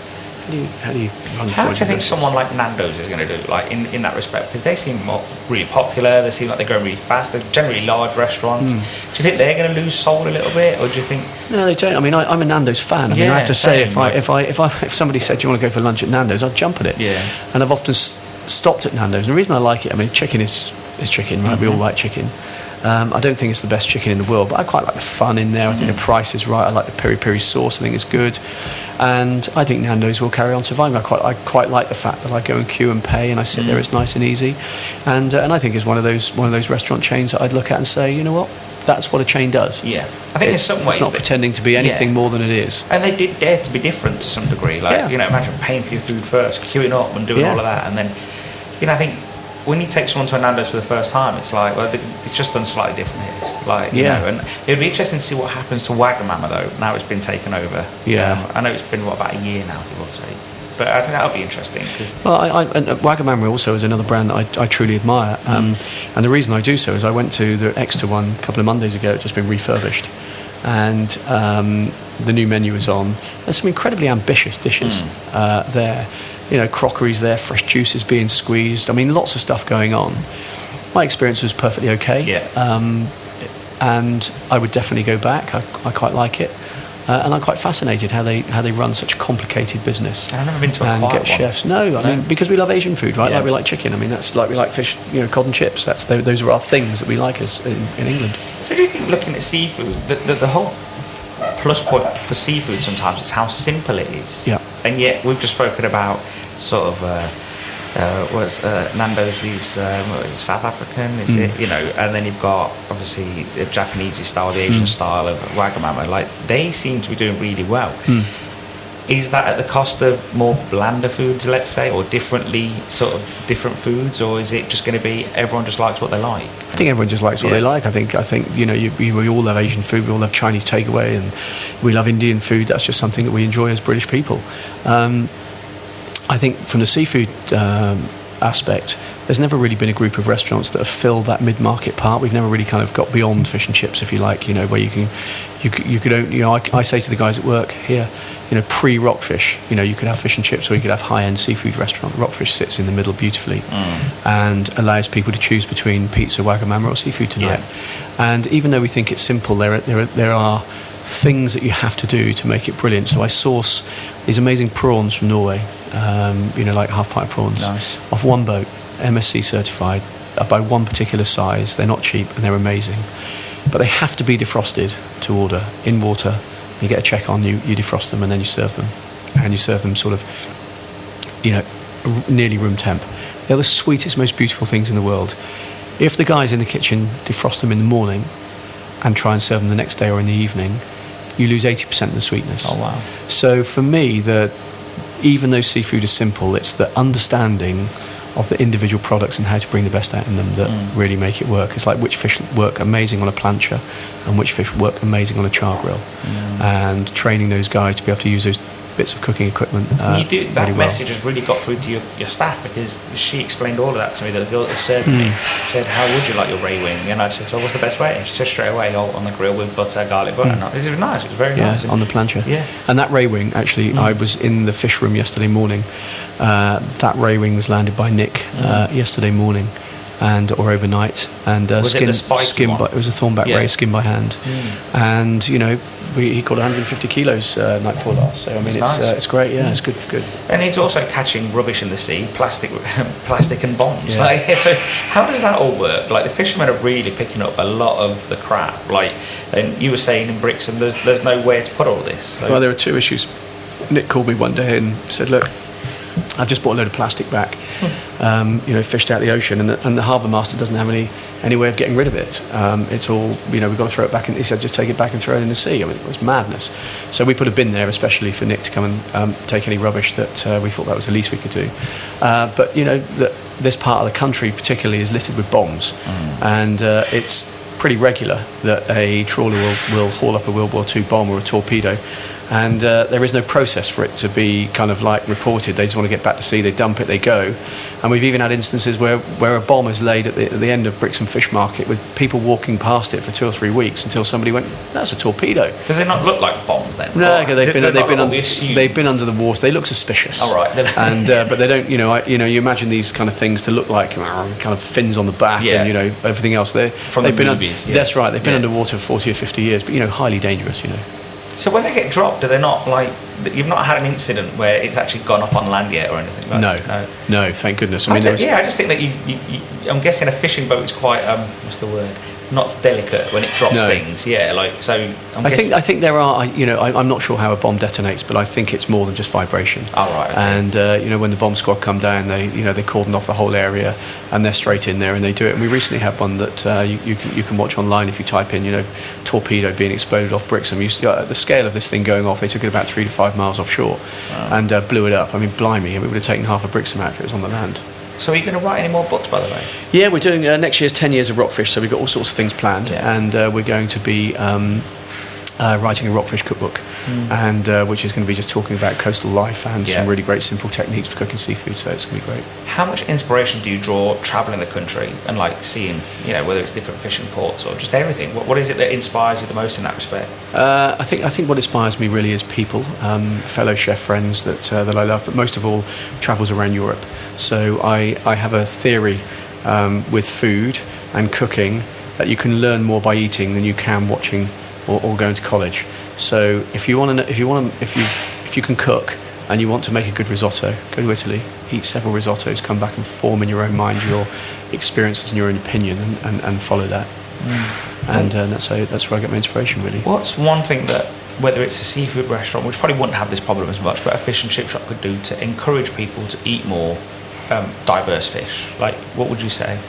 Speaker 2: how do you run 400
Speaker 1: How do you think
Speaker 2: restaurants?
Speaker 1: someone like Nando's is going to do, like in that respect? Because they seem really popular, they seem like they're growing really fast, they're generally large restaurants. Do you think they're going to lose soul a little bit, or do you think...
Speaker 2: No, they don't. I mean, I'm a Nando's fan. I mean, I have to say, if somebody said, do you want to go for lunch at Nando's, I'd jump at it.
Speaker 1: Yeah. And
Speaker 2: I've often stopped at Nando's, and the reason I like it, I mean, chicken is chicken, right? We all like chicken. I don't think it's the best chicken in the world, but I quite like the fun in there. I think the price is right. I like the peri-peri sauce. I think it's good, and I think Nando's will carry on surviving. I quite like the fact that I go and queue and pay, and I sit there. It's nice and easy, and I think it's one of those restaurant chains that I'd look at and say, you know what, that's what a chain does.
Speaker 1: Yeah, I think in some ways
Speaker 2: it's not pretending to be anything more than it is.
Speaker 1: And they did dare to be different to some degree. Like imagine paying for your food first, queuing up, and doing all of that, and then I think. When you take someone to a Nando's for the first time, it's like, well, it's just done slightly different here. Like, you know, and it'd be interesting to see what happens to Wagamama, though, now it's been taken over.
Speaker 2: Yeah.
Speaker 1: I know it's been, about a year now, give or take. But I think that'll be interesting.
Speaker 2: Well, and Wagamama also is another brand that I truly admire. And the reason I do so is I went to the Exeter one a couple of Mondays ago. It's just been refurbished. And the new menu was on. There's some incredibly ambitious dishes there. Crockery's there, fresh juices being squeezed. I mean, lots of stuff going on. My experience was perfectly okay.
Speaker 1: Yeah.
Speaker 2: And I would definitely go back. I quite like it. And I'm quite fascinated how they run such a complicated business.
Speaker 1: And I've never been to a
Speaker 2: and
Speaker 1: quiet
Speaker 2: get chefs. No, I mean, because we love Asian food, right?
Speaker 1: Yeah.
Speaker 2: Like we like chicken. I mean, that's like we like fish, cod and chips. Those are our things that we like in England.
Speaker 1: So do you think, looking at seafood, the whole plus point for seafood sometimes is how simple it is?
Speaker 2: Yeah.
Speaker 1: And yet we've just spoken about sort of Nando's, these what is it, South African, is it? And then you've got obviously the Japanese style, the Asian style of Wagamama. Like, they seem to be doing really well. Is that at the cost of more blander foods, let's say, or different foods, or is it just going to be everyone just likes what they like?
Speaker 2: I think everyone just likes what they like. I think we all love Asian food, we all love Chinese takeaway, and we love Indian food. That's just something that we enjoy as British people. I think from the seafood aspect, there's never really been a group of restaurants that have filled that mid-market part. We've never really kind of got beyond fish and chips, if you like, where I say to the guys at work here, pre-Rockfish, you could have fish and chips, or you could have high-end seafood restaurant. Rockfish sits in the middle beautifully and allows people to choose between pizza, Wagamama, or seafood tonight. And even though we think it's simple, there are things that you have to do to make it brilliant. So I source these amazing prawns from Norway, like half-pint prawns, off one boat, MSC certified, by one particular size. They're not cheap and they're amazing, but they have to be defrosted to order in water. You get a check on, you defrost them, and then you serve them, and you serve them sort of nearly room temp. They're the sweetest, most beautiful things in the world. If the guys in the kitchen defrost them in the morning and try and serve them the next day or in the evening, you lose 80% of the sweetness.
Speaker 1: Oh, wow.
Speaker 2: So for me, even though seafood is simple, it's the understanding of the individual products and how to bring the best out in them that really make it work. It's like which fish work amazing on a plancha and which fish work amazing on a char grill, and training those guys to be able to use those bits of cooking equipment. That really
Speaker 1: message has really got through to your staff, because she explained all of that to me. The girl that served me said, "How would you like your ray wing?" And I just said, "So what's the best way?" And she said straight away, "On the grill with butter, garlic butter." It was nice. It was very nice.
Speaker 2: On the plancha.
Speaker 1: Yeah.
Speaker 2: And that ray wing, actually, I was in the fish room yesterday morning. That ray wing was landed by Nick yesterday morning, or overnight, and
Speaker 1: was it the spiky one?
Speaker 2: It was a thornback ray, skin by hand, and he caught 150 kilos night before last. So I mean, it's great. Yeah, it's good.
Speaker 1: And he's also catching rubbish in the sea, plastic and bombs. Yeah. So how does that all work? Like, the fishermen are really picking up a lot of the crap. Like, and you were saying in Brixham, there's nowhere to put all this. So.
Speaker 2: Well, there are two issues. Nick called me one day and said, "Look, I've just bought a load of plastic back, fished out the ocean, and the harbour master doesn't have any way of getting rid of it. It's all, we've got to throw it back in." He said, "Just take it back and throw it in the sea." I mean, it was madness. So we put a bin there, especially for Nick to come and take any rubbish that we thought that was the least we could do. But this part of the country particularly is littered with bombs, and it's pretty regular that a trawler will haul up a World War II bomb or a torpedo, and there is no process for it to be kind of like reported. They just want to get back to sea, they dump it, they go. And we've even had instances where a bomb is laid at the end of Brixham Fish Market, with people walking past it for 2 or 3 weeks until somebody went, "That's a torpedo."
Speaker 1: Do they not look like bombs then?
Speaker 2: No, they've been under the water. They look suspicious.
Speaker 1: All right.
Speaker 2: And but they don't. You imagine these kind of things to look like kind of fins on the back, and everything else. They've been
Speaker 1: movies.
Speaker 2: That's right. They've been underwater for 40 or 50 years, but highly dangerous.
Speaker 1: So when they get dropped, do they not, like, you've not had an incident where it's actually gone off on land yet or anything like that?
Speaker 2: No, thank goodness.
Speaker 1: I just think that you I'm guessing a fishing boat is quite what's the word? Not delicate when it drops things. Yeah, like, so I
Speaker 2: think there are. I'm not sure how a bomb detonates, but I think it's more than just vibration.
Speaker 1: Oh, right. Okay.
Speaker 2: And when the bomb squad come down, they cordon off the whole area, and they're straight in there and they do it. And we recently had one that you can watch online if you type in torpedo being exploded off Brixham. The scale of this thing going off, they took it about 3 to 5 miles offshore, and blew it up. I mean, blimey, it would have taken half of Brixham out if it was on the land.
Speaker 1: So are you going to write any more books, by the way?
Speaker 2: Yeah, we're doing next year's 10 years of Rockfish, so we've got all sorts of things planned, and we're going to be writing a Rockfish cookbook, and which is going to be just talking about coastal life and some really great simple techniques for cooking seafood, so it's going to be great.
Speaker 1: How much inspiration do you draw travelling the country and, like, seeing, whether it's different fishing ports or just everything? What is it that inspires you the most in that respect?
Speaker 2: I think what inspires me really is people, fellow chef friends that I love, but most of all, travels around Europe. So I have a theory with food and cooking that you can learn more by eating than you can watching or going to college. So if you can cook and you want to make a good risotto, go to Italy, eat several risottos, come back and form in your own mind your experiences and your own opinion, and follow that. And that's where I get my inspiration, really.
Speaker 1: What's one thing that, whether it's a seafood restaurant, which probably wouldn't have this problem as much, but a fish and chip shop could do to encourage people to eat more diverse fish? Like, what would you say?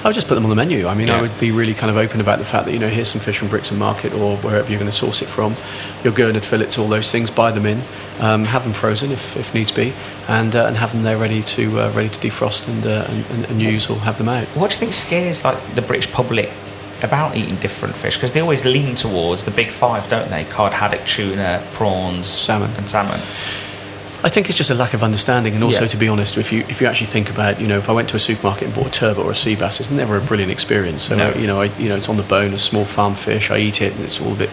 Speaker 2: I would just put them on the menu. I mean, I would be really kind of open about the fact that, here's some fish from Bricks and Market or wherever you're going to source it from. Your gurnard fillets, all those things, buy them in, have them frozen if needs be, and have them there ready to defrost and use, or have them out.
Speaker 1: What do you think scares the British public about eating different fish? Because they always lean towards the big five, don't they? Cod, haddock, tuna, prawns, salmon.
Speaker 2: I think it's just a lack of understanding, and also, to be honest, if you actually think about, if I went to a supermarket and bought a turbot or a sea bass, it's never a brilliant experience. So, it's on the bone, a small farm fish. I eat it, and it's all a bit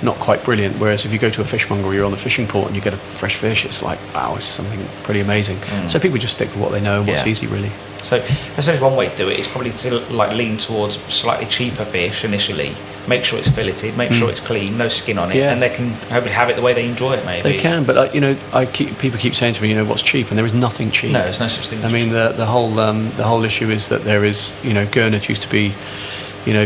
Speaker 2: not quite brilliant. Whereas if you go to a fishmonger or you're on the fishing port and you get a fresh fish, it's like, wow, it's something pretty amazing. So people just stick with what they know and what's easy, really.
Speaker 1: So I suppose one way to do it is probably to lean towards slightly cheaper fish initially. Make sure it's filleted, make sure it's clean, no skin on it, and they can hopefully have it the way they enjoy it. Maybe
Speaker 2: they can, but people keep saying to me, what's cheap, and there is nothing cheap.
Speaker 1: No, there's no such thing.
Speaker 2: I mean, the whole issue is that there is, gurnard used to be,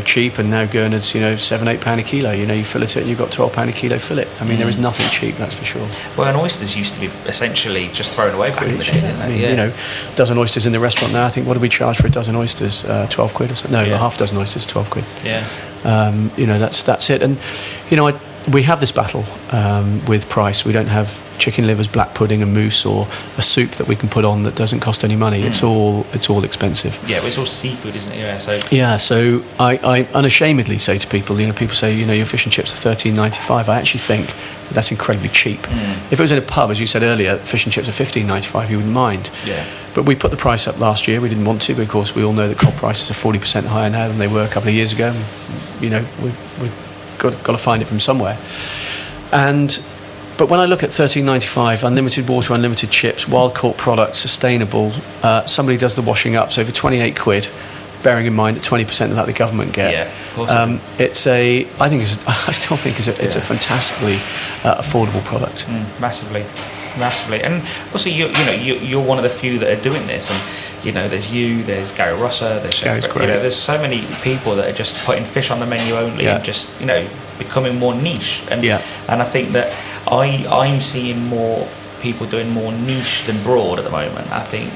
Speaker 2: cheap, and now gurnard's, £7-8 a kilo. You fillet it and you've got £12 a kilo fillet. I mean, there is nothing cheap, that's for sure.
Speaker 1: Well, and oysters used to be essentially just thrown away back in the day, didn't they?
Speaker 2: I mean, a dozen oysters in the restaurant now. I think, what do we charge for a dozen oysters? 12 quid or something? No, a half dozen oysters, 12 quid.
Speaker 1: Yeah.
Speaker 2: That's it. And we have this battle with price. We don't have chicken livers, black pudding and mousse, or a soup that we can put on that doesn't cost any money. It's all expensive.
Speaker 1: Yeah, but it's all seafood, isn't it?
Speaker 2: So I unashamedly say to people, people say, your fish and chips are $13.95. I actually think that's incredibly cheap. If it was in a pub, as you said earlier, fish and chips are $15.95, you wouldn't mind.
Speaker 1: Yeah.
Speaker 2: But we put the price up last year. We didn't want to, because we all know that cod prices are 40% higher now than they were a couple of years ago. We've got to find it from somewhere. But when I look at $13.95, unlimited water, unlimited chips, wild caught product, sustainable, somebody does the washing up. So for 28 quid, bearing in mind that 20% of that the government get,
Speaker 1: of course.
Speaker 2: I still think it's a fantastically affordable product.
Speaker 1: Massively, and also you're one of the few that are doing this, and there's Gary Rosser, there's Chef, there's so many people that are just putting fish on the menu only, and just becoming more niche, and I think that I'm seeing more people doing more niche than broad at the moment. I think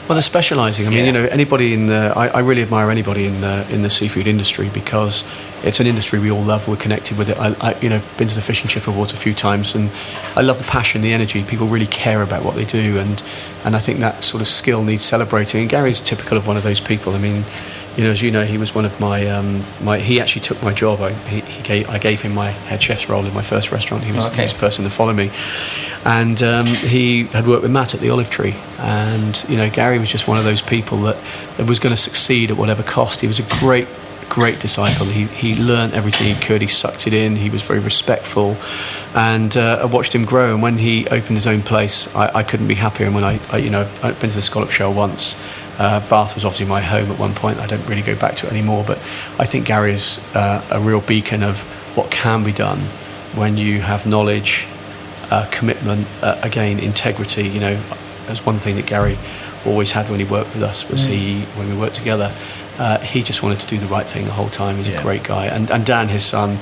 Speaker 1: well, they're specialising. I mean,
Speaker 2: anybody I really admire anybody in the seafood industry, because it's an industry we all love. We're connected with it. I've been to the Fish and Chip Awards a few times, and I love the passion, the energy. People really care about what they do, and I think that sort of skill needs celebrating. And Gary's typical of one of those people. I mean, as you know, he was one of my he actually took my job. I gave him my head chef's role in my first restaurant. He was the person to follow me, and he had worked with Matt at the Olive Tree, and Gary was just one of those people that was going to succeed at whatever cost. He was a great disciple. He learned everything he could. He sucked it in. He was very respectful, and I watched him grow. And when he opened his own place, I couldn't be happier. And when I've been to the Scallop Shell once. Bath was obviously my home at one point. I don't really go back to it anymore, but I think Gary is a real beacon of what can be done when you have knowledge, commitment, again, integrity. That's one thing that Gary always had when he worked with us, was when we worked together, he just wanted to do the right thing the whole time. He's a great guy. And Dan, his son,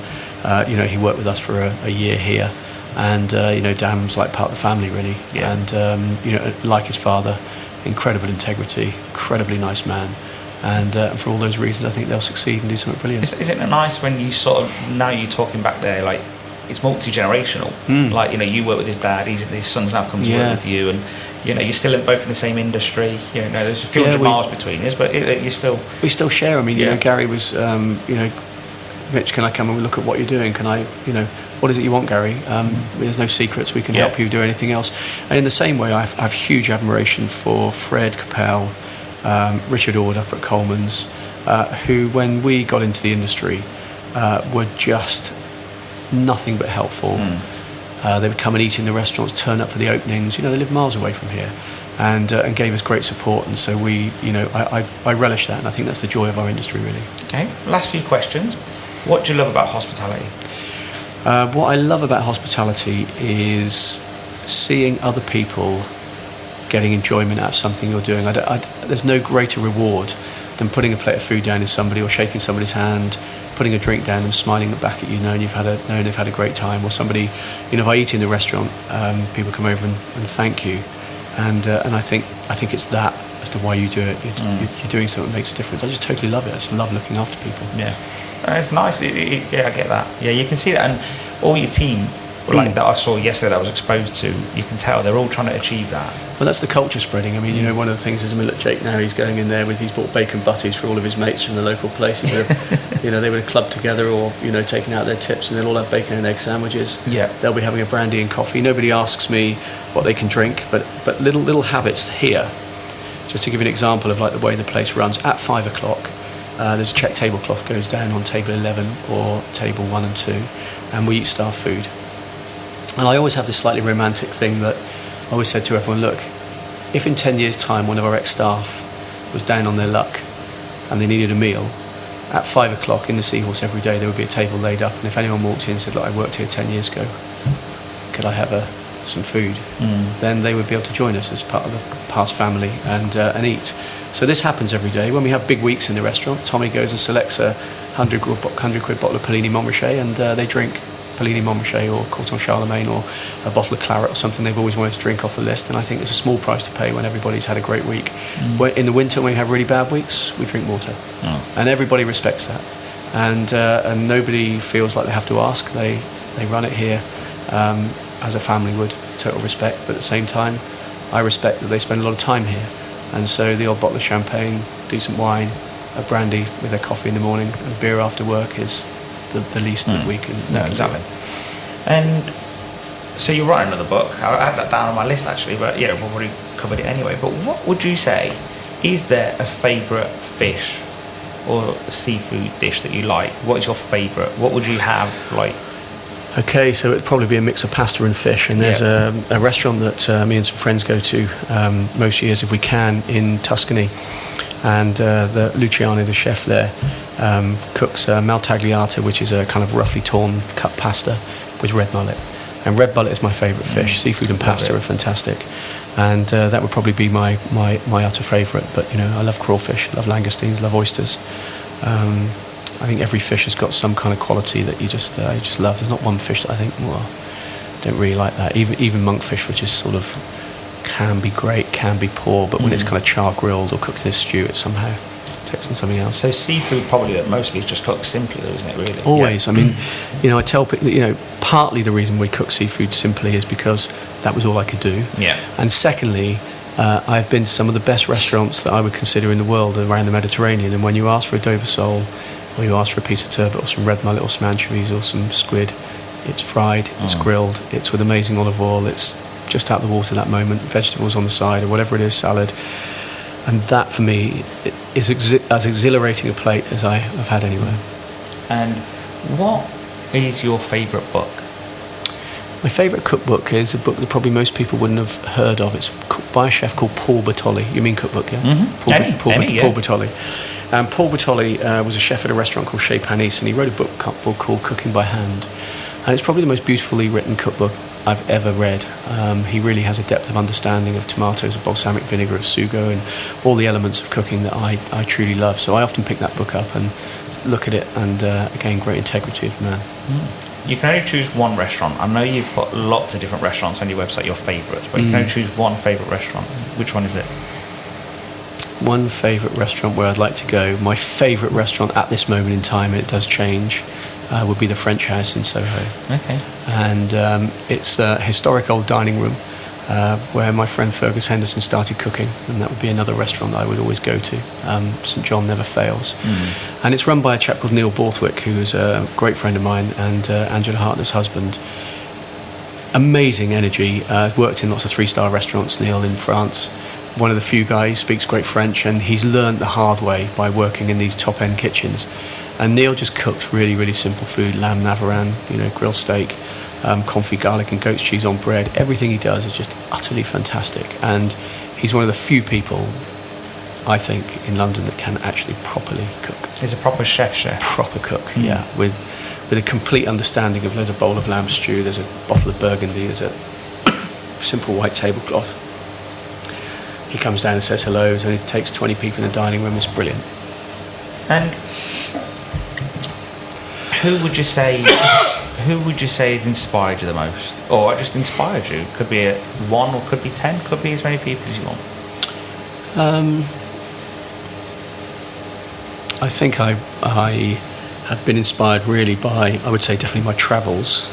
Speaker 2: he worked with us for a year here, and Dan was like part of the family, really. And like his father, incredible integrity, incredibly nice man, and for all those reasons, I think they'll succeed and do something brilliant.
Speaker 1: Isn't it nice when you sort of, now you're talking back there, like, it's multi-generational. Like, you work with his dad, his son's now come to work with you, and you're still both in the same industry. There's a few hundred miles between us, but we still share. I mean, Gary was, Mitch, can I come and look at what you're doing? Can I, what is it you want, Gary? There's no secrets. We can help you do anything else. And in the same way, I have huge admiration for Fred Capel, Richard Ord up at Coleman's, who, when we got into the industry, were just nothing but helpful. They would come and eat in the restaurants, turn up for the openings. They live miles away from here, and gave us great support. And so we, I relish that, and I think that's the joy of our industry, really. Okay, last few questions. What do you love about hospitality?
Speaker 2: What I love about hospitality is seeing other people getting enjoyment out of something you're doing. There's no greater reward than putting a plate of food down in somebody, or shaking somebody's hand, putting a drink down, them smiling back at you, knowing they've had a great time. Or somebody, if I eat in the restaurant, people come over and thank you, and I think it's that as to why you do it. You're doing something that makes a difference. I just totally love it. I just love looking after people.
Speaker 1: Yeah, it's nice. Yeah, I get that. Yeah, you can see that, and all your team, like that I saw yesterday, that I was exposed to, you can tell they're all trying to achieve that.
Speaker 2: Well, that's the culture spreading. I mean, one of the things is, look, Jake now, he's going in there he's bought bacon butties for all of his mates from the local place. They would have clubbed together, or taken out their tips, and they'll all have bacon and egg sandwiches.
Speaker 1: Yeah,
Speaker 2: they'll be having a brandy and coffee. Nobody asks me what they can drink, but little habits here. Just to give you an example of like the way the place runs, at 5 o'clock, there's a check tablecloth goes down on table 11 or table 1 and 2, and we eat staff food. And I always have this slightly romantic thing that I always said to everyone, look, if in 10 years' time one of our ex-staff was down on their luck and they needed a meal, at 5 o'clock in the Seahorse every day there would be a table laid up, and if anyone walked in and said, look, I worked here 10 years ago, could I have some food? Then they would be able to join us as part of the past family and eat. So this happens every day. When we have big weeks in the restaurant, Tommy goes and selects a 100 quid bottle of Pellini Montrachet, and they drink Pellini Montrachet or Corton Charlemagne or a bottle of claret or something they've always wanted to drink off the list. And I think it's a small price to pay when everybody's had a great week. In the winter, when we have really bad weeks, we drink water. And everybody respects that. And nobody feels like they have to ask. They run it here as a family would, total respect. But at the same time, I respect that they spend a lot of time here. And so the odd bottle of champagne, decent wine, a brandy with a coffee in the morning, and a beer after work is the least that we can.
Speaker 1: No, exactly. And so you're writing another book. I had that down on my list actually, but yeah, we've already covered it anyway. But what would you say, is there a favourite fish or seafood dish that you like? What is your favourite? What would you have like?
Speaker 2: Okay, so it'd probably be a mix of pasta and fish, and there's a restaurant that me and some friends go to most years if we can in Tuscany, and the Luciano, the chef there, cooks maltagliata, which is a kind of roughly torn cut pasta with red mullet, and red mullet is my favourite fish. Seafood and pasta are fantastic, and that would probably be my utter favourite. But I love crawfish, love langoustines, love oysters. I think every fish has got some kind of quality that you just love. There's not one fish that I think, well, don't really like that. Even monkfish, which is sort of can be great, can be poor, but when it's kind of char grilled or cooked in a stew, it somehow takes on something else.
Speaker 1: So seafood probably mostly is just cooked simply, though, isn't it? Really.
Speaker 2: Always. Yeah. I mean, I tell people, partly the reason we cook seafood simply is because that was all I could do.
Speaker 1: Yeah.
Speaker 2: And secondly, I've been to some of the best restaurants that I would consider in the world around the Mediterranean, and when you ask for a Dover sole, or you ask for a piece of turbot or some red mullet or some anchovies or some squid, it's fried, it's grilled, it's with amazing olive oil, it's just out of the water that moment, vegetables on the side or whatever it is, salad. And that for me is as exhilarating a plate as I have had anywhere.
Speaker 1: And what is your favourite book?
Speaker 2: My favourite cookbook is a book that probably most people wouldn't have heard of. It's by a chef called Paul Bertolli. You mean cookbook, yeah?
Speaker 1: Mm-hmm.
Speaker 2: Paul Bertolli. Paul Bertolli was a chef at a restaurant called Chez Panisse, and he wrote a book called Cooking by Hand. And it's probably the most beautifully written cookbook I've ever read. He really has a depth of understanding of tomatoes, of balsamic vinegar, of sugo, and all the elements of cooking that I truly love. So I often pick that book up and look at it, and again, great integrity of the man.
Speaker 1: You can only choose one restaurant. I know you've got lots of different restaurants on your website, your favourites, but you can only choose one favourite restaurant. Which one is it?
Speaker 2: One favourite restaurant where I'd like to go. My favourite restaurant at this moment in time, and it does change, would be the French House in Soho. Okay. And it's a historic old dining room where my friend Fergus Henderson started cooking, and that would be another restaurant that I would always go to. St John never fails. And it's run by a chap called Neil Borthwick, who is a great friend of mine, and Angela Hartner's husband. Amazing energy. Worked in lots of 3-star restaurants, Neil, in France. One of the few guys, speaks great French, and he's learned the hard way by working in these top-end kitchens. And Neil just cooks really, really simple food: lamb navarin, grilled steak, confit garlic and goat's cheese on bread. Everything he does is just utterly fantastic. And he's one of the few people I think, in London that can actually properly cook.
Speaker 1: He's a proper chef.
Speaker 2: Proper cook, yeah, with a complete understanding of, there's a bowl of lamb stew, there's a bottle of Burgundy, there's a simple white tablecloth. He comes down and says hello, and he takes 20 people in the dining room. It's brilliant.
Speaker 1: And who would you say has inspired you the most, or just inspired you? Could be one, or could be 10, could be as many people as you want.
Speaker 2: I think I have been inspired really by, I would say, definitely my travels.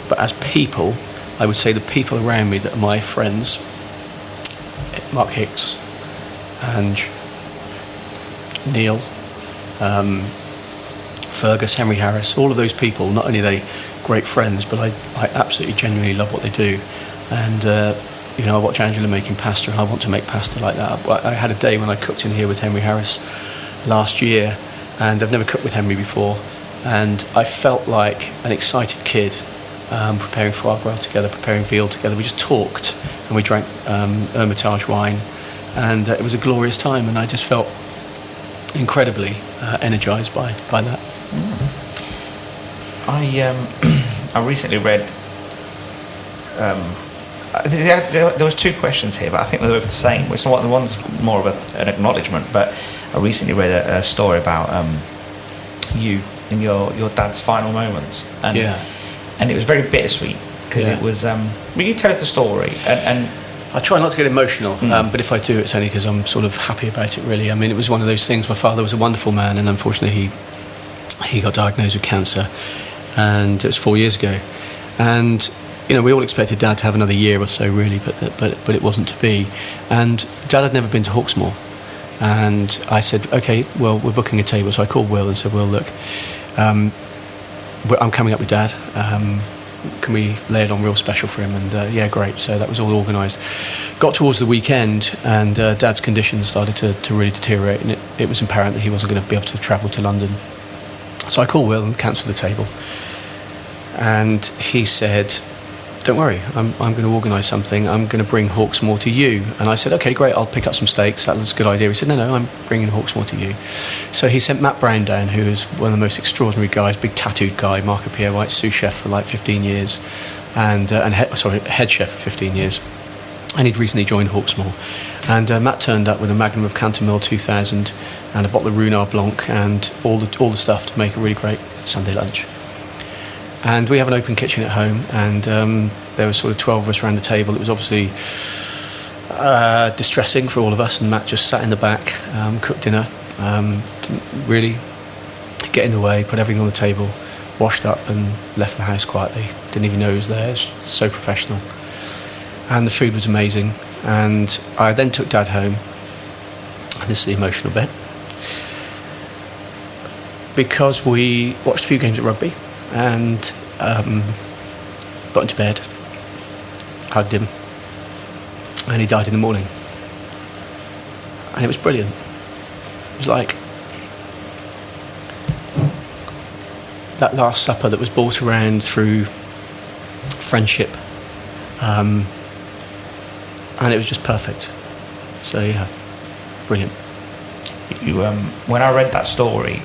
Speaker 2: But as people, I would say the people around me that are my friends, Mark Hicks, Ange, Neil, Fergus, Henry Harris, all of those people, not only are they great friends, but I absolutely genuinely love what they do. And I watch Angela making pasta, and I want to make pasta like that. I had a day when I cooked in here with Henry Harris last year, and I've never cooked with Henry before, and I felt like an excited kid, preparing foie gras together, preparing veal together. We just talked, and we drank Hermitage wine, and it was a glorious time, and I just felt incredibly energised by that.
Speaker 1: I recently read. There was 2 questions here, but I think they were both the same. Which one's more of an acknowledgement, but I recently read a story about you and your dad's final moments, and it was very bittersweet because it was. Will you tell us the story? And
Speaker 2: I try not to get emotional, but if I do, it's only because I'm sort of happy about it, really. I mean, it was one of those things. My father was a wonderful man, and unfortunately he got diagnosed with cancer, and it was 4 years ago. And we all expected Dad to have another year or so, really, but it wasn't to be. And Dad had never been to Hawksmoor, and I said, okay, well, we're booking a table. So I called Will and said, Will, look, I'm coming up with Dad. Can we lay it on real special for him? And yeah, great. So that was all organised. Got towards the weekend, and Dad's condition started to really deteriorate, and it was apparent that he wasn't going to be able to travel to London. So I called Will and cancelled the table, and he said, don't worry, I'm going to organise something. I'm going to bring Hawksmoor to you. And I said, okay, great, I'll pick up some steaks. That was a good idea. He said, no, I'm bringing Hawksmoor to you. So he sent Matt Brown down, who is one of the most extraordinary guys, big tattooed guy, Marco Pierre White, sous chef for like 15 years, and head chef for 15 years. And he'd recently joined Hawksmoor. And Matt turned up with a magnum of Cantermille 2000 and a bottle of Ruinart Blanc and all the stuff to make a really great Sunday lunch. And we have an open kitchen at home, and there were sort of 12 of us around the table. It was obviously distressing for all of us, and Matt just sat in the back, cooked dinner, didn't really get in the way, put everything on the table, washed up and left the house quietly. Didn't even know he was there. It was so professional. And the food was amazing. And I then took Dad home, and this is the emotional bit, because we watched a few games of rugby, and got into bed, hugged him, and he died in the morning. And it was brilliant. It was like that Last Supper that was brought around through friendship, and it was just perfect. So yeah, brilliant.
Speaker 1: When I read that story,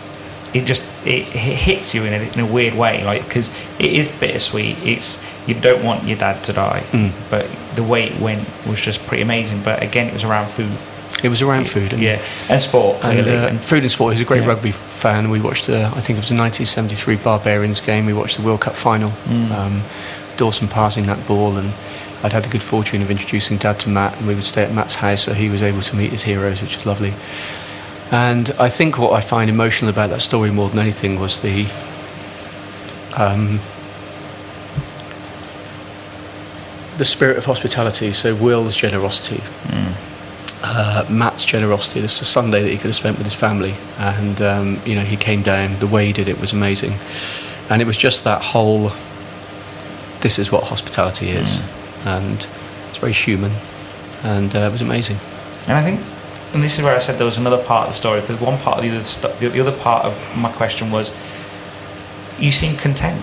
Speaker 1: it hits you in a weird way, like, because it is bittersweet. It's, you don't want your dad to die, but the way it went was just pretty amazing. But again, it was around food.
Speaker 2: It was around food,
Speaker 1: and sport, clearly.
Speaker 2: And food and sport. He's a great rugby fan. We watched I think it was the 1973 Barbarians game. We watched the World Cup final. Dawson passing that ball, and I'd had the good fortune of introducing Dad to Matt, and we would stay at Matt's house, so he was able to meet his heroes, which was lovely. And I think what I find emotional about that story more than anything was the spirit of hospitality. So Will's generosity, Matt's generosity. This is a Sunday that he could have spent with his family, and he came down. The way he did it was amazing, and it was just that whole. This is what hospitality is, and it's very human, and it was amazing.
Speaker 1: And I think. And this is where I said there was another part of the story, because one part of the other part of my question was, you seem content,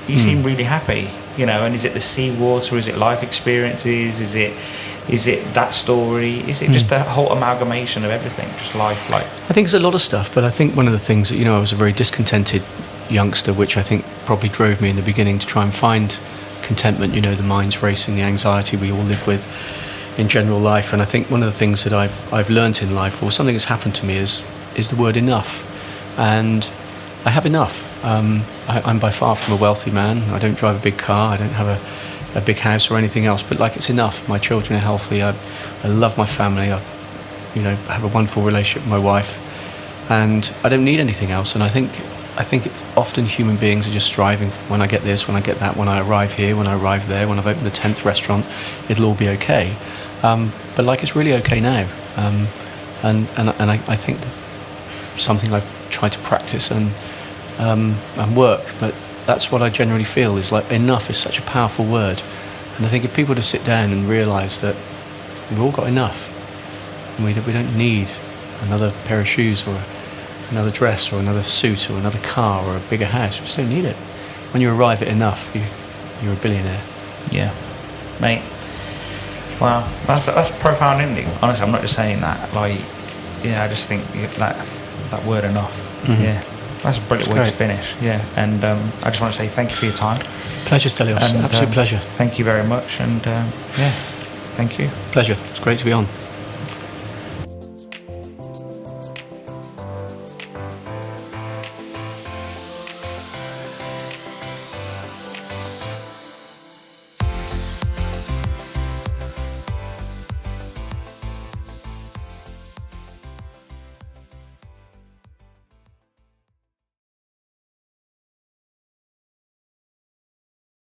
Speaker 1: you seem really happy, you know, and is it the seawater, is it life experiences, is it that story, is it just a whole amalgamation of everything, just life? Like,
Speaker 2: I think it's a lot of stuff, but I think one of the things that, you know, I was a very discontented youngster, which I think probably drove me in the beginning to try and find contentment, you know, the mind's racing, the anxiety we all live with in general life. And I think one of the things that I've learnt in life, or something that's happened to me, is the word enough. And I have enough. I'm by far from a wealthy man. I don't drive a big car. I don't have a big house or anything else. But like, it's enough. My children are healthy. I love my family. I have a wonderful relationship with my wife, and I don't need anything else. And I think often human beings are just striving. When I get this, when I get that, when I arrive here, when I arrive there, when I've opened the 10th restaurant, it'll all be okay. But like, it's really okay now. And I think something I've tried to practice and work, but that's what I generally feel is like, enough is such a powerful word. And I think if people just sit down and realise that we've all got enough, and we don't need another pair of shoes or another dress or another suit or another car or a bigger house. We just don't need it. When you arrive at enough, you're a billionaire.
Speaker 1: Yeah, mate. Wow, that's profound, isn't it? Honestly, I'm not just saying that. Like, yeah, I just think that word enough. Mm-hmm. Yeah, that's a brilliant way to finish. Yeah, and I just want to say thank you for your time.
Speaker 2: Pleasure, Stelios. Absolute pleasure.
Speaker 1: Thank you very much, and yeah, thank you.
Speaker 2: Pleasure. It's great to be on.